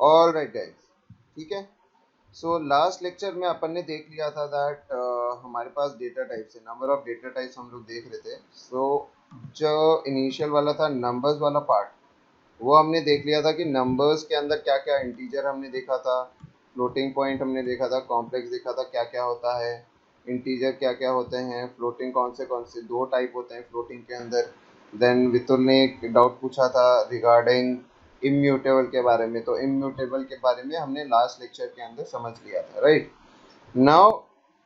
All right guys, ठीक है। So last lecture में अपन ने देख लिया था दैट हमारे पास डेटा टाइप्स है, नंबर ऑफ डेटा टाइप्स हम लोग देख रहे थे। सो जो इनिशियल वाला था नंबर्स वाला पार्ट, वो हमने देख लिया था कि नंबर्स के अंदर क्या क्या, इंटीजर हमने देखा था, फ्लोटिंग पॉइंट हमने देखा था, कॉम्प्लेक्स देखा था क्या क्या होता है, इंटीजर क्या क्या होते हैं, फ्लोटिंग कौन से दो टाइप होते हैं फ्लोटिंग के अंदर। देन वितुल ने एक डाउट पूछा था रिगार्डिंग इम्यूटेबल के बारे में, तो इम्यूटेबल के बारे में हमने लास्ट लेक्चर के अंदर समझ लिया था, राइट। नाउ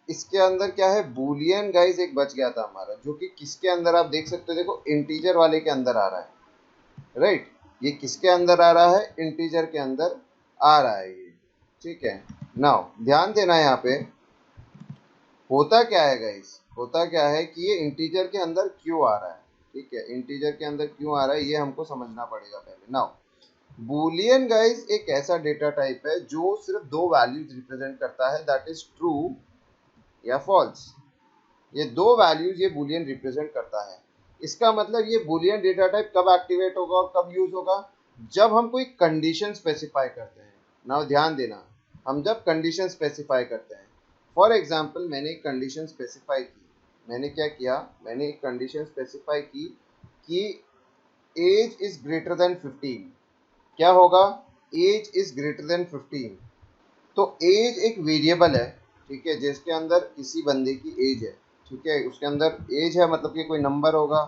इसके अंदर क्या है, बूलियन गाइस एक बच गया था हमारा, जो कि किसके अंदर आप देख सकते हो, देखो इंटीजर वाले के अंदर आ रहा है, राइट। ये किसके अंदर आ रहा है, इंटीजर के अंदर आ रहा है ये, ठीक है। नाउ ध्यान देना यहाँ पे होता क्या है गाइस, होता क्या है कि ये इंटीजर के अंदर क्यों आ रहा है, ठीक है, इंटीजर के अंदर क्यों आ रहा है ये हमको समझना पड़ेगा पहले। नाउ बूलियन गाइस एक ऐसा डेटा टाइप है जो सिर्फ दो वैल्यूज रिप्रेजेंट करता है, दैट इज ट्रू या फॉल्स। ये दो वैल्यूज ये बूलियन रिप्रेजेंट करता है। इसका मतलब ये बूलियन डेटा टाइप कब एक्टिवेट होगा और कब यूज होगा, जब हम कोई कंडीशन स्पेसिफाई करते हैं। नाउ ध्यान देना, हम जब कंडीशन स्पेसिफाई करते हैं, फॉर एग्जांपल मैंने एक कंडीशन स्पेसिफाई की, मैंने क्या किया, मैंने एक कंडीशन स्पेसिफाई की कि एज इज ग्रेटर देन 15, क्या होगा, एज इज ग्रेटर देन 15। तो एज एक वेरिएबल है, ठीक है, जिसके अंदर किसी बंदे की एज है, ठीक है, उसके अंदर एज है, मतलब कि कोई नंबर होगा,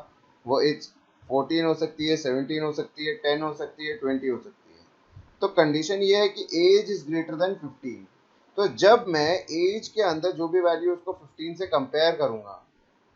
वो एज 14 हो सकती है, 17 हो सकती है, 10 हो सकती है, 20 हो सकती है। तो कंडीशन ये है कि एज इज ग्रेटर देन 15। तो जब मैं एज के अंदर जो भी वैल्यू उसको 15 से कंपेयर करूंगा,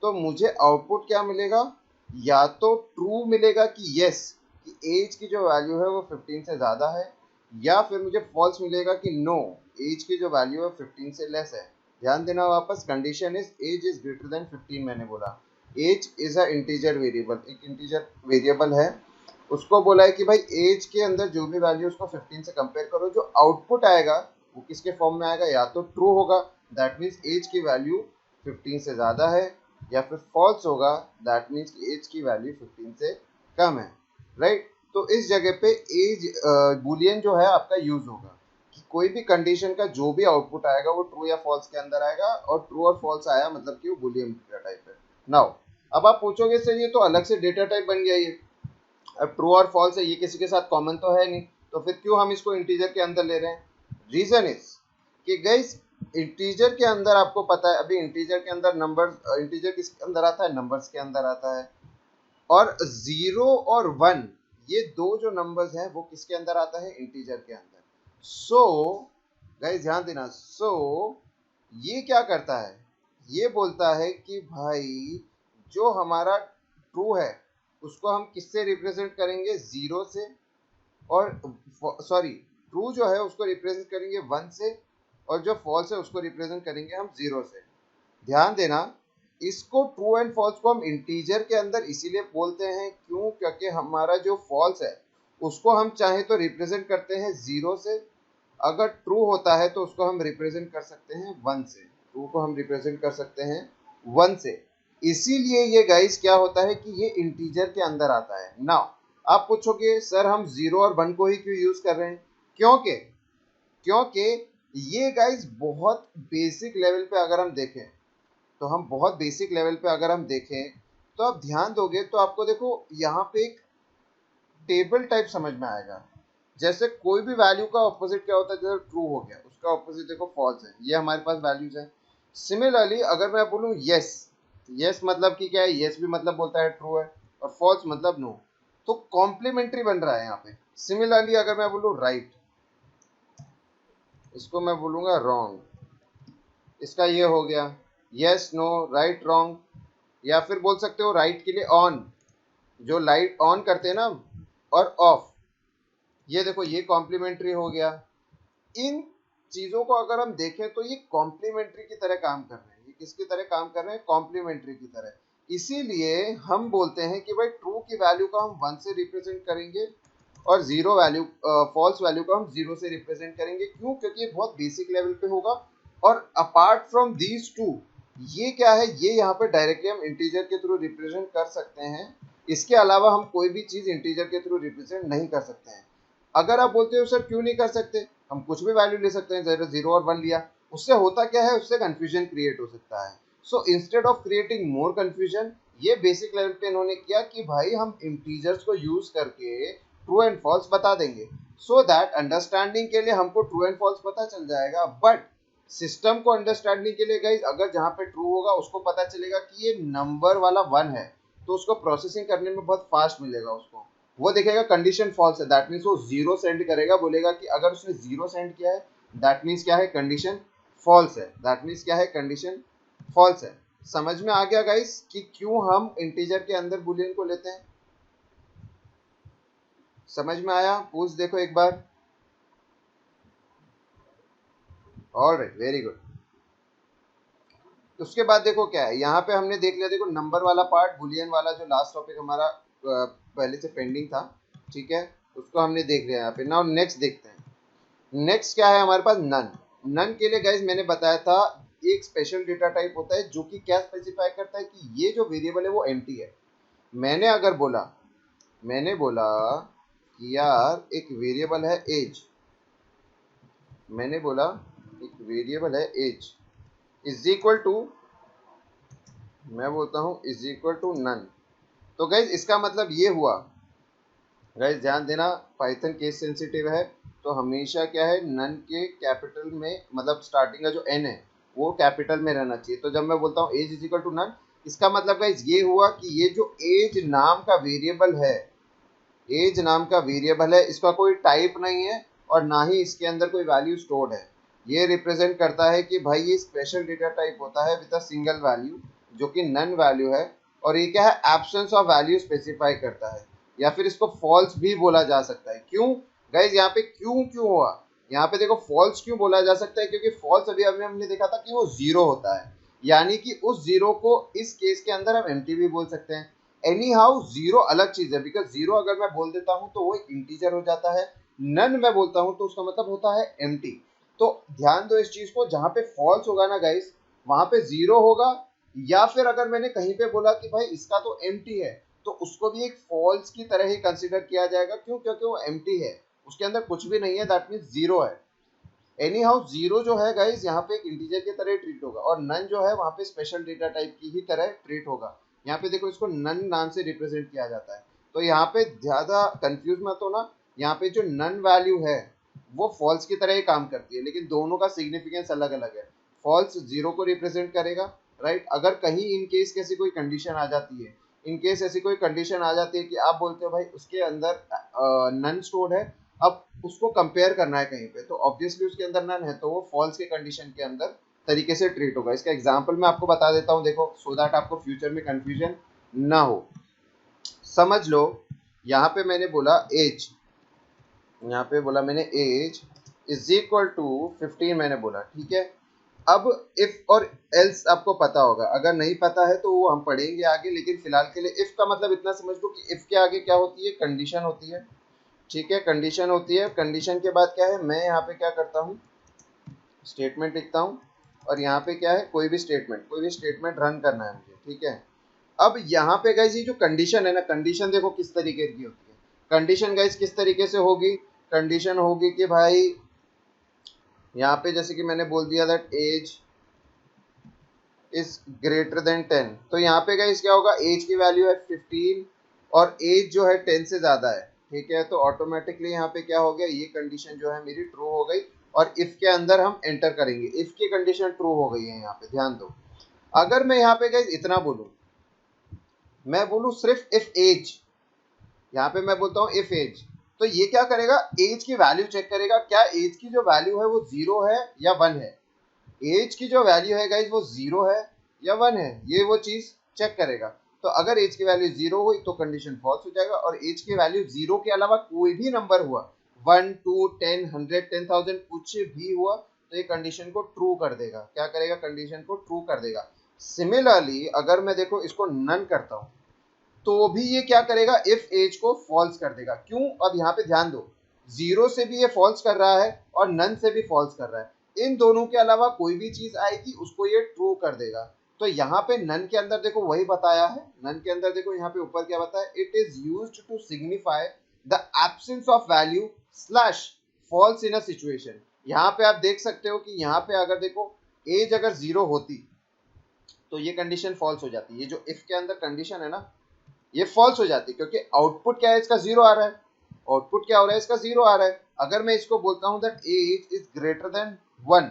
तो मुझे आउटपुट क्या मिलेगा, या तो ट्रू मिलेगा कि यस, कि एज की जो वैल्यू है वो 15 से ज़्यादा है, या फिर मुझे फॉल्स मिलेगा कि नो, एज की जो वैल्यू है 15 से लेस है। ध्यान देना वापस, condition is age is greater than 15, मैंने बोला age is a integer variable, एक इंटीजर वेरिएबल है, उसको बोला है कि भाई एज के अंदर जो भी वैल्यू उसको 15 से कंपेयर करो, जो आउटपुट आएगा वो किसके फॉर्म में आएगा, या तो ट्रू होगा, दैट मीन्स एज की वैल्यू 15 से ज़्यादा है, या फिर फॉल्स होगा, दैट मीन्स कि एज की वैल्यू 15 से कम है, राइट। तो इस जगह पे एज बूलियन जो है आपका यूज होगा कि कोई भी कंडीशन का जो भी आउटपुट आएगा वो ट्रू या फॉल्स के अंदर आएगा, और ट्रू और फॉल्स आया मतलब कि वो बूलियन डेटा टाइप है। नाउ अब आप पूछोगे सर ये तो अलग से डेटा टाइप बन गया ये, अब ट्रू और फॉल्स है, ये किसी के साथ कॉमन तो है नहीं, तो फिर क्यों हम इसको इंटीजर के अंदर ले रहे हैं। रीजन इज कि गाइस इंटीजर के अंदर आपको पता है, अभी इंटीजर के अंदर नंबर, इंटीजर किसके अंदर आता है, नंबर्स के अंदर आता है, और 0 और 1 ये दो जो नंबर्स हैं वो किसके अंदर आता है, इंटीजर के अंदर। सो गाइस ध्यान देना, सो ये क्या करता है, ये बोलता है कि भाई जो हमारा ट्रू है उसको हम किससे रिप्रेजेंट करेंगे, 0 से, और सॉरी ट्रू जो है उसको रिप्रेजेंट करेंगे 1 से, और जो फॉल्स है उसको रिप्रेजेंट करेंगे हम 0 से। ध्यान देना, इसको ट्रू एंड फॉल्स को हम इंटीजर के अंदर इसीलिए बोलते हैं क्यों, क्योंकि हमारा जो फॉल्स है उसको हम चाहे तो रिप्रेजेंट करते हैं 0 से, अगर ट्रू होता है तो उसको हम रिप्रेजेंट कर सकते हैं 1 से, ट्रू को हम रिप्रेजेंट कर सकते हैं 1 से। इसीलिए ये गाइस क्या होता है कि ये इंटीजर के अंदर आता है। नाउ आप पूछोगे सर हम 0 और 1 को ही क्यों यूज कर रहे हैं, क्योंकि क्योंकि ये गाइस बहुत बेसिक लेवल पे अगर हम देखें, तो हम बहुत बेसिक लेवल पे अगर हम देखें, तो आप ध्यान दोगे तो आपको देखो यहाँ पे एक टेबल टाइप समझ में आएगा। जैसे कोई भी वैल्यू का ऑपोजिट क्या होता है, जैसे ट्रू हो गया उसका ऑपोजिट देखो फॉल्स है, ये हमारे पास वैल्यूज है। सिमिलरली अगर मैं बोलूँ यस, यस मतलब कि क्या है, यस भी मतलब बोलता है ट्रू है, और फॉल्स मतलब नो, तो कॉम्प्लीमेंट्री बन रहा है यहाँ पे। सिमिलरली अगर मैं बोलूँ राइट, इसको मैं बोलूँगा रॉन्ग, इसका ये हो गया यस नो राइट रॉन्ग, या फिर बोल सकते हो राइट के लिए ऑन, जो लाइट ऑन करते हैं ना, और ऑफ, ये देखो ये कॉम्प्लीमेंट्री हो गया। इन चीज़ों को अगर हम देखें तो ये कॉम्प्लीमेंट्री की तरह काम कर रहे हैं, ये किसकी तरह काम कर रहे हैं, कॉम्प्लीमेंट्री की तरह। इसीलिए हम बोलते हैं कि भाई ट्रू की वैल्यू को हम 1 से रिप्रेजेंट करेंगे, और जीरो वैल्यू फॉल्स वैल्यू को हम 0 से रिप्रेजेंट करेंगे, क्यों, क्योंकि ये बहुत बेसिक लेवल पे होगा। और अपार्ट फ्रॉम दीज टू, ये क्या है, ये यहाँ पे डायरेक्टली हम इंटीजर के थ्रू रिप्रेजेंट कर सकते हैं, इसके अलावा हम कोई भी चीज़ इंटीजर के थ्रू रिप्रेजेंट नहीं कर सकते हैं। अगर आप बोलते हो सर क्यों नहीं कर सकते, हम कुछ भी वैल्यू ले सकते हैं, 0 और 1 लिया, उससे होता क्या है, उससे कंफ्यूजन क्रिएट हो सकता है। So instead of creating more confusion, ये बेसिक लेवल पे इन्होंने किया कि भाई हम इंटीजर्स को यूज करके ट्रू एंड फॉल्स बता देंगे, सो दैट अंडरस्टैंडिंग के लिए हमको ट्रू एंड फॉल्स पता चल जाएगा। बट सिस्टम को अंडरस्टैंडिंग के लिए गाइज, अगर जहाँ पे ट्रू होगा उसको पता चलेगा कि ये नंबर वाला 1 है, तो उसको प्रोसेसिंग करने में बहुत फास्ट मिलेगा उसको। वो देखेगा कंडीशन फॉल्स है, दैट मीन्स वो 0 सेंड करेगा, बोलेगा कि अगर उसने 0 सेंड किया है दैट मीन्स क्या है, कंडीशन फॉल्स है, दैट मीन्स क्या है, कंडीशन फॉल्स है। समझ में आ गया गाइस कि क्यों हम इंटीजर के अंदर बुलियन को लेते हैं? समझ में आया? पूछ देखो एक बार। Alright, very good. उसके बाद देखो क्या है, यहाँ पे हमने देख लिया, देखो नंबर वाला पार्ट, बुलियन वाला जो लास्ट टॉपिक हमारा पहले से पेंडिंग था, ठीक है, उसको हमने देख लिया। यहाँ पे नाउ नेक्स्ट देखते हैं। नेक्स्ट क्या है हमारे पास, नन। नन के लिए गाइज मैंने बताया था एक स्पेशल डेटा टाइप होता है जो कि क्या स्पेसिफाई करता है कि ये जो वेरिएबल है वो एम्प्टी है। मैंने बोला कि यार एक वेरिएबल है एज, मैंने बोला एक वेरिएबल है एज इज इक्वल टू, मैं बोलता हूँ इज इक्वल टू नन। तो गाइज इसका मतलब ये हुआ, गाइज ध्यान देना, पाइथन केस सेंसिटिव है, तो हमेशा क्या है, नन के कैपिटल में, मतलब स्टार्टिंग का जो एन है वो कैपिटल में रहना चाहिए। तो जब मैं बोलता हूँ age is equal to none, इसका मतलब गाइज ये हुआ कि ये जो एज नाम का वेरिएबल है, एज नाम का वेरिएबल है, इसका कोई टाइप नहीं है और ना ही इसके अंदर कोई वैल्यू स्टोर्ड है। ये रिप्रेजेंट करता है कि भाई ये स्पेशल डेटा टाइप होता है विद अ सिंगल वैल्यू, जो कि नन वैल्यू है, और ये क्या है, एब्सेंस ऑफ वैल्यू स्पेसिफाई करता है, या फिर इसको फॉल्स भी बोला जा सकता है। क्यों गाइज, यहाँ पे क्यों हुआ, यहाँ पे देखो फॉल्स क्यों बोला जा सकता है, क्योंकि फॉल्स अभी अभी हमने देखा था कि वो जीरो होता है, यानी कि उस जीरो को इस केस के अंदर हम एम्प्टी भी बोल सकते हैं। एनी हाउ जीरो अलग चीज है, बिकॉज जीरो अगर मैं बोल देता हूं तो वो एक इंटीजर हो जाता है, नन मैं बोलता हूं तो उसका मतलब होता है एम्प्टी। तो ध्यान दो इस चीज को, जहां पे फॉल्स होगा ना गाइस, वहां पे जीरो होगा, या फिर अगर मैंने कहीं पे बोला कि भाई इसका तो एम्प्टी है, तो उसको भी एक फॉल्स की तरह ही कंसिडर किया जाएगा। क्यों? क्योंकि वो एम्प्टी है, उसके अंदर कुछ भी नहीं है, दैट मीन्स जीरो है। एनी हाउ जीरो जो है गाइज यहाँ पे एक इंटीजर की तरह ट्रीट होगा, और नन जो है वहाँ पे स्पेशल डेटा टाइप की ही तरह ट्रीट होगा। यहाँ पे देखो इसको नन नाम से रिप्रेजेंट किया जाता है, तो यहाँ पे ज्यादा कंफ्यूज मत होना। यहाँ पे जो नन वैल्यू है वो फॉल्स की तरह ही काम करती है, लेकिन दोनों का सिग्निफिकेंस अलग अलग है। फॉल्स जीरो को रिप्रेजेंट करेगा, राइट। अगर कहीं इन केस कैसी कोई कंडीशन आ जाती है, इन केस ऐसी कोई कंडीशन आ जाती है कि आप बोलते हो भाई उसके अंदर नन स्टोर्ड है, अब उसको कंपेयर करना है कहीं पे, तो ऑब्वियसली उसके अंदर नन है, तो वो फॉल्स के कंडीशन के अंदर तरीके से ट्रीट होगा। इसका एग्जांपल मैं आपको बता देता हूँ, देखो, सो दैट आपको फ्यूचर में कंफ्यूजन ना हो। समझ लो, यहाँ पे मैंने बोला एज, यहाँ पे बोला मैंने एज इज इक्वल टू 15 मैंने बोला, ठीक है। अब इफ और एल्स आपको पता होगा, अगर नहीं पता है तो वो हम पढ़ेंगे आगे, लेकिन फिलहाल के लिए इफ का मतलब इतना समझ लो कि इफ के आगे क्या होती है, कंडीशन होती है, ठीक है, कंडीशन होती है। कंडीशन के बाद क्या है, मैं यहाँ पे क्या करता हूँ, स्टेटमेंट लिखता हूँ, और यहाँ पे क्या है, कोई भी स्टेटमेंट रन करना है मुझे, ठीक है। अब यहाँ पे गाइज ये जो कंडीशन है ना, कंडीशन देखो किस तरीके की होती है। कंडीशन गाइज किस तरीके से होगी, कंडीशन होगी कि भाई यहाँ पे जैसे कि मैंने बोल दिया that age is greater than 10, तो यहाँ पे गाइज क्या होगा, एज की वैल्यू है 15 और एज जो है 10 से ज्यादा है, ठीक है। तो ऑटोमेटिकली यहाँ पे क्या हो गया, ये कंडीशन जो है मेरी ट्रू हो गई, और इफ के अंदर हम एंटर करेंगे, इफ की कंडीशन ट्रू हो गई है। यहाँ पे ध्यान दो, अगर मैं यहाँ पे गाइज इतना बोलूँ, मैं बोलूँ सिर्फ इफ एज, यहाँ पे मैं बोलता हूँ इफ एज, तो ये क्या करेगा, एज की वैल्यू चेक करेगा, क्या एज की जो वैल्यू है वो 0 है या 1 है। एज की जो वैल्यू है गाइज वो 0 है या 1 है, ये वो चीज चेक करेगा। तो अगर एज की वैल्यू 0 हुई तो कंडीशन फॉल्स हो जाएगा, और एज की वैल्यू 0 के अलावा कोई भी नंबर हुआ, 1 2 10 100 10,000 कुछ भी हुआ, तो ये कंडीशन को ट्रू कर देगा। क्या करेगा, कंडीशन को ट्रू कर देगा। सिमिलरली अगर मैं देखो इसको नन करता हूँ, तो भी ये क्या करेगा, इफ एज को फॉल्स कर देगा। क्यों? अब यहाँ पे ध्यान दो, 0 से भी ये फॉल्स कर रहा है और नन से भी फॉल्स कर रहा है, इन दोनों के अलावा कोई भी चीज आएगी उसको ये ट्रू कर देगा। तो यहाँ पे नन के अंदर देखो वही बताया है, नन के अंदर देखो यहाँ पे ऊपर क्या बताया, it is used to signify the absence of value slash false in a situation. यहाँ पे आप देख सकते हो कि यहाँ पे अगर देखो एज अगर 0 होती तो ये कंडीशन फॉल्स हो जाती। ये जो इफ के अंदर कंडीशन है ना, ये फॉल्स हो जाती क्योंकि आउटपुट क्या है इसका 0 आ रहा है। आउटपुट क्या हो रहा है इसका 0 आ रहा है। अगर मैं इसको बोलता हूँ that age is greater than 1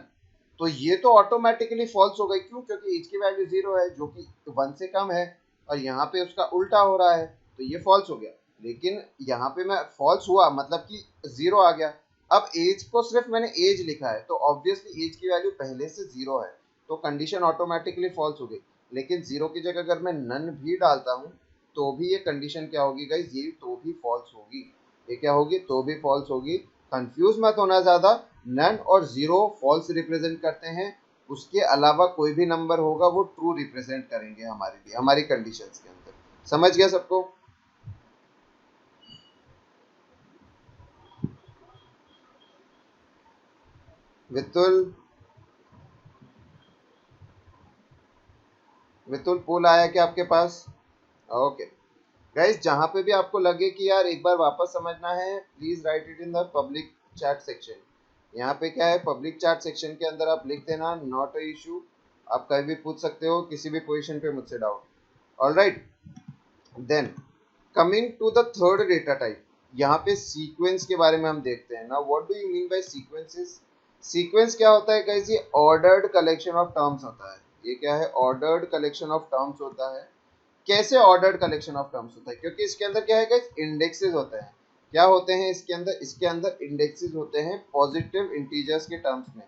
तो ये तो ऑटोमेटिकली फॉल्स हो गई। क्यों? क्योंकि एज की वैल्यू 0 है जो कि 1 से कम है और यहाँ पे उसका उल्टा हो रहा है तो ये फॉल्स हो गया। लेकिन यहाँ पे मैं फॉल्स हुआ मतलब कि 0 आ गया। अब एज को सिर्फ मैंने एज लिखा है तो ऑब्वियसली एज की वैल्यू पहले से 0 है तो कंडीशन ऑटोमेटिकली फॉल्स हो गई। लेकिन 0 की जगह अगर मैं नन भी डालता हूँ तो भी ये कंडीशन क्या होगी गाइस, ये तो भी फॉल्स होगी। ये क्या होगी? तो भी फॉल्स होगी। कंफ्यूज मत होना ज्यादा। नन और 0 फॉल्स रिप्रेजेंट करते हैं, उसके अलावा कोई भी नंबर होगा वो ट्रू रिप्रेजेंट करेंगे हमारे लिए, हमारी कंडीशंस के अंदर। समझ गया सबको? वितुल, वितुल पोल आया क्या आपके पास? ओके गाइस, जहां पे भी आपको लगे कि यार एक बार वापस समझना है please right it in the public chat section. यहाँ पे क्या है, पब्लिक चैट सेक्शन के अंदर आप लिख देना नॉट अ इशू। आप कभी भी पूछ सकते हो किसी भी पोजीशन पे मुझसे doubt. Alright, then coming to the third data type, यहाँ पे सीक्वेंस के बारे में हम देखते हैं ना। What do you mean bye sequences? Sequence क्या होता है गाइस? ये ऑर्डर्ड कलेक्शन ऑफ टर्म्स होता है। ये क्या है? ऑर्डर्ड कलेक्शन ऑफ टर्म्स होता है। कैसे ऑर्डर्ड कलेक्शन ऑफ टर्म्स होता है? क्योंकि इसके अंदर क्या है गाइस, इंडेक्सेस होते हैं। क्या होते हैं इसके अंदर? इसके अंदर इंडेक्सेस होते हैं पॉजिटिव इंटीजर्स के टर्म्स में।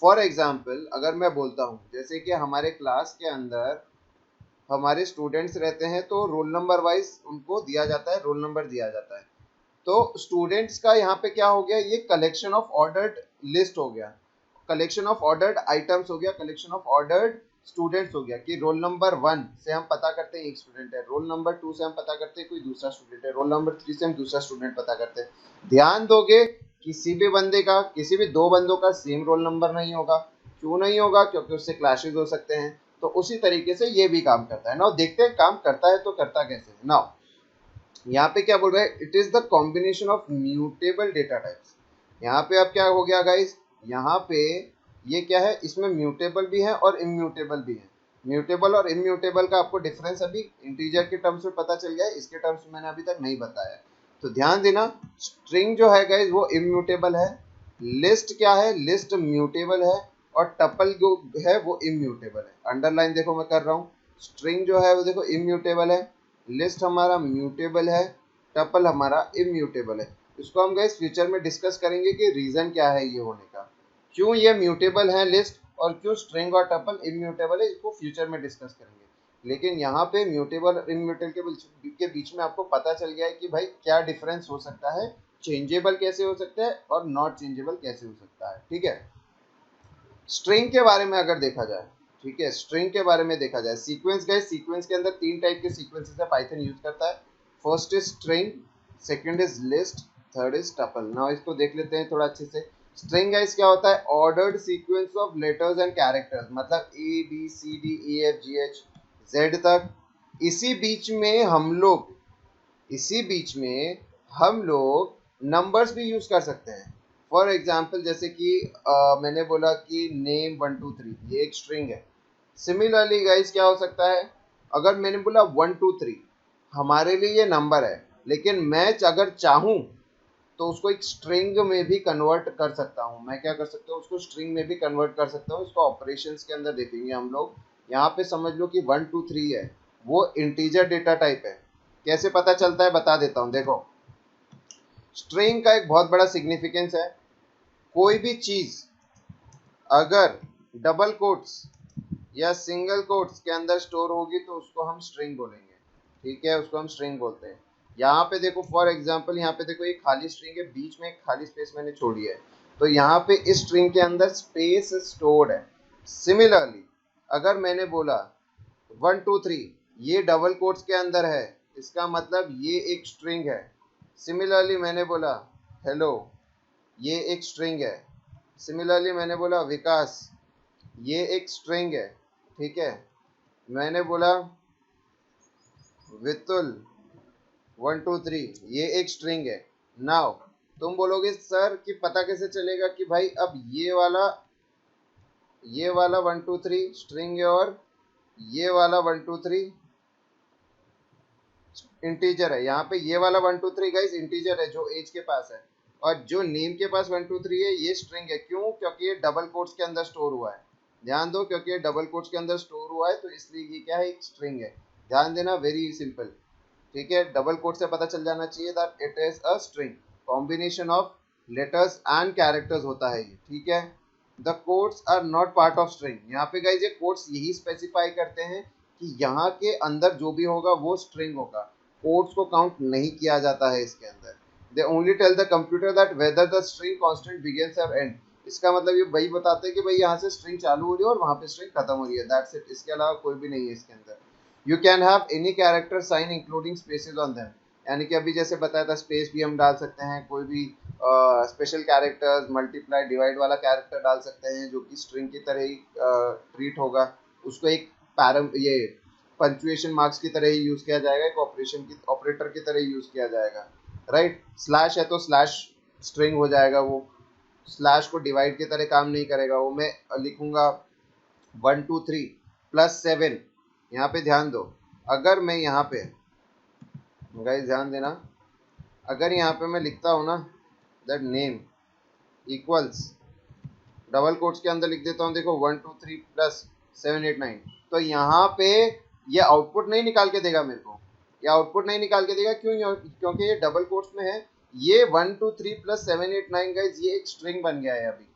फॉर एग्जांपल अगर मैं बोलता हूँ जैसे कि हमारे क्लास के अंदर हमारे स्टूडेंट्स रहते हैं तो रोल नंबर वाइज उनको दिया जाता है, रोल नंबर दिया जाता है। तो स्टूडेंट्स का यहाँ पे क्या हो गया, ये कलेक्शन ऑफ ऑर्डर्ड लिस्ट हो गया, कलेक्शन ऑफ ऑर्डर्ड आइटम्स हो गया, कलेक्शन ऑफ ऑर्डर्ड स्टूडेंट्स हो गया। कि रोल नंबर 1 से हम पता करते हैं एक स्टूडेंट है, रोल नंबर 2 से हम पता करते हैं कोई दूसरा स्टूडेंट है, रोल नंबर 3 से हम दूसरा स्टूडेंट पता करते हैं। ध्यान दोगे किसी भी बंदे का, किसी भी दो बंदों का सेम रोल नंबर नहीं होगा। क्यों नहीं होगा? क्योंकि उससे क्लैशेस हो सकते हैं। तो उसी तरीके से ये भी काम करता है। नाउ देखते हैं काम करता है तो करता कैसे है। नाउ यहाँ पे क्या बोल रहा है, it is the combination of mutable data types. यहाँ पे अब क्या हो गया गाइस, यहाँ पे ये क्या है, इसमें म्यूटेबल भी है और इम्यूटेबल भी है। म्यूटेबल और इम्यूटेबल का आपको डिफरेंस अभी इंटीजर के टर्म्स में पता चल गया है, इसके टर्म्स में मैंने अभी तक नहीं बताया। तो ध्यान देना, स्ट्रिंग जो है गाइस वो इम्यूटेबल है, लिस्ट क्या है, लिस्ट म्यूटेबल है, और टपल जो है वो इम्यूटेबल है। अंडरलाइन देखो मैं कर रहा हूँ, स्ट्रिंग जो है वो देखो इम्यूटेबल है, लिस्ट हमारा म्यूटेबल है, टपल हमारा इम्यूटेबल है। इसको हम गाइस फ्यूचर में डिस्कस करेंगे कि रीजन क्या है ये होने का, क्यों ये म्यूटेबल है लिस्ट और क्यों स्ट्रिंग और टपल इम्यूटेबल है, इसको फ्यूचर में डिस्कस करेंगे। लेकिन यहाँ पे म्यूटेबल और इम्यूटेबल के बीच में आपको पता चल गया है कि भाई क्या डिफरेंस हो सकता है, चेंजेबल कैसे हो सकता है और नॉट चेंजेबल कैसे हो सकता है। ठीक है, स्ट्रिंग के बारे में अगर देखा जाए, ठीक है, स्ट्रिंग के बारे में देखा जाए, सीक्वेंस गए, सीक्वेंस के अंदर तीन टाइप के सीक्वेंसेस है पाइथन यूज करता है। First is string, second is list, third is tuple. Now इसको देख लेते हैं थोड़ा अच्छे से। स्ट्रिंग गाइस क्या होता है, ordered sequence of letters and characters, मतलब A B C D E F G H Z तक। इसी बीच में हम लोग, इसी बीच में हम लोग नंबर्स भी यूज कर सकते हैं। फॉर एग्जाम्पल जैसे कि मैंने बोला कि नेम 1 2 3, ये एक स्ट्रिंग है। सिमिलरली गाइस क्या हो सकता है, अगर मैंने बोला 1 2 3, हमारे लिए ये नंबर है, लेकिन मैं अगर चाहूँ तो उसको एक स्ट्रिंग में भी कन्वर्ट कर सकता हूँ। मैं क्या कर सकता हूँ, उसको स्ट्रिंग में भी कन्वर्ट कर सकता हूँ। इसको ऑपरेशंस के अंदर देखेंगे हम लोग। यहाँ पे समझ लो कि 1 2 3 है, वो इंटीजर डेटा टाइप है। कैसे पता चलता है बता देता हूँ। देखो, स्ट्रिंग का एक बहुत बड़ा सिग्निफिकेंस है, कोई भी चीज अगर डबल कोट्स या सिंगल कोट्स के अंदर स्टोर होगी तो उसको हम स्ट्रिंग बोलेंगे। ठीक है, उसको हम स्ट्रिंग बोलते हैं। यहाँ पे देखो फॉर एग्जांपल, यहाँ पे देखो एक खाली स्ट्रिंग है, बीच में एक खाली स्पेस मैंने छोड़ी है, तो यहाँ पे इस स्ट्रिंग के अंदर स्पेस स्टोर्ड है। सिमिलरली अगर मैंने बोला 1 2 3, ये डबल कोट्स के अंदर है, इसका मतलब ये एक स्ट्रिंग है। सिमिलरली मैंने बोला हेलो, ये एक स्ट्रिंग है। सिमिलरली मैंने बोला विकास, ये एक स्ट्रिंग है। ठीक है, मैंने बोला वितुल 1 2 3, ये एक स्ट्रिंग है। नाउ तुम बोलोगे सर कि पता कैसे चलेगा कि भाई अब ये वाला 1 2 3 स्ट्रिंग है और ये वाला 1 2 3 इंटीजर है। यहाँ पे ये वाला 1 2 3 गाइस इंटीजर है जो एज के पास है, और जो नेम के पास 1 2 3 है ये स्ट्रिंग है। क्यों? क्योंकि ये डबल कोट्स के अंदर स्टोर हुआ है। ध्यान दो, क्योंकि ये डबल कोट्स के अंदर स्टोर हुआ है तो इसलिए ये क्या है, एक स्ट्रिंग है। ध्यान देना, वेरी सिंपल। ठीक है, डबल कोट से पता चल जाना चाहिए that it is a string, combination of letters and characters होता है ये। ठीक है, the quotes are not part of string. यहाँ पे गाइज ये कोट्स यही स्पेसिफाई करते हैं कि यहाँ के अंदर जो भी होगा वो स्ट्रिंग होगा। कोट्स को काउंट नहीं किया जाता है इसके अंदर। They only tell the computer that whether the string constant begins और एंड। इसका मतलब ये वही बताते हैं कि भाई यहाँ से स्ट्रिंग चालू हो रही है और वहाँ पे स्ट्रिंग खत्म हो रही है, दैट्स इट। इसके अलावा कोई भी नहीं है इसके अंदर। You can have any character sign including spaces on them. यानी कि अभी जैसे बताया था स्पेस भी हम डाल सकते हैं, कोई भी स्पेशल कैरेक्टर्स, मल्टीप्लाई डिवाइड वाला कैरेक्टर डाल सकते हैं जो कि स्ट्रिंग की तरह ही ट्रीट होगा। उसको एक पैरम ये पंचुएशन मार्क्स की तरह ही यूज किया जाएगा, एक ऑपरेटर की तरह ही यूज किया जाएगा। राइट, स्लैश है तो स्लैश स्ट्रिंग हो जाएगा, वो स्लैश को डिवाइड की तरह काम नहीं करेगा। वो मैं लिखूंगा 1 2 3 + 7। यहाँ पे ध्यान दो, अगर मैं यहाँ पे गाइस ध्यान देना, अगर यहाँ पे मैं लिखता हूँ ना that name equals, double quotes के अंदर लिख देता हूँ, देखो 1 2 3 + 7 8 9, तो यहाँ पे ये आउटपुट नहीं निकाल के देगा मेरे को। ये आउटपुट नहीं निकाल के देगा, क्यों? क्योंकि ये डबल कोट्स में है। ये 1 2 3 + 7 8 9 गाइस ये एक स्ट्रिंग बन गया है। अभी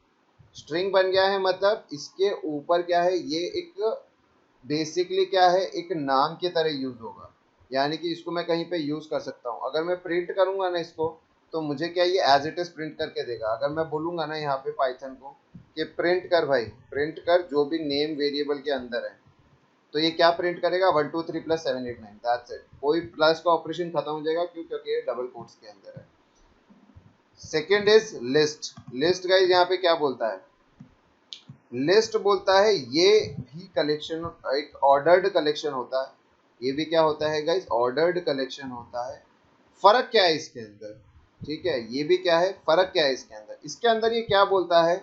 स्ट्रिंग बन गया है मतलब इसके ऊपर क्या है, ये एक बेसिकली क्या है, एक नाम की तरह यूज होगा। यानी कि इसको मैं कहीं पे यूज कर सकता हूँ। अगर मैं प्रिंट करूंगा ना इसको, तो मुझे क्या ये एज इट इज प्रिंट करके देगा। अगर मैं बोलूंगा ना यहाँ पे पाइथन को कि प्रिंट कर भाई, प्रिंट कर जो भी नेम वेरिएबल के अंदर है, तो ये क्या प्रिंट करेगा, 1 2 3 + 7 8 9, दैट्स इट। कोई प्लस का ऑपरेशन खत्म हो जाएगा, क्यों? क्योंकि ये डबल कोट्स के अंदर है। Second is list. List guys यहाँ पे क्या बोलता है, लिस्ट बोलता है ये भी कलेक्शन, एक ऑर्डर्ड कलेक्शन होता है। ये भी क्या होता है गाइस, ऑर्डर्ड कलेक्शन होता है। फर्क क्या है इसके अंदर? ठीक है, ये भी क्या है, फर्क क्या है इसके अंदर? इसके अंदर ये क्या बोलता है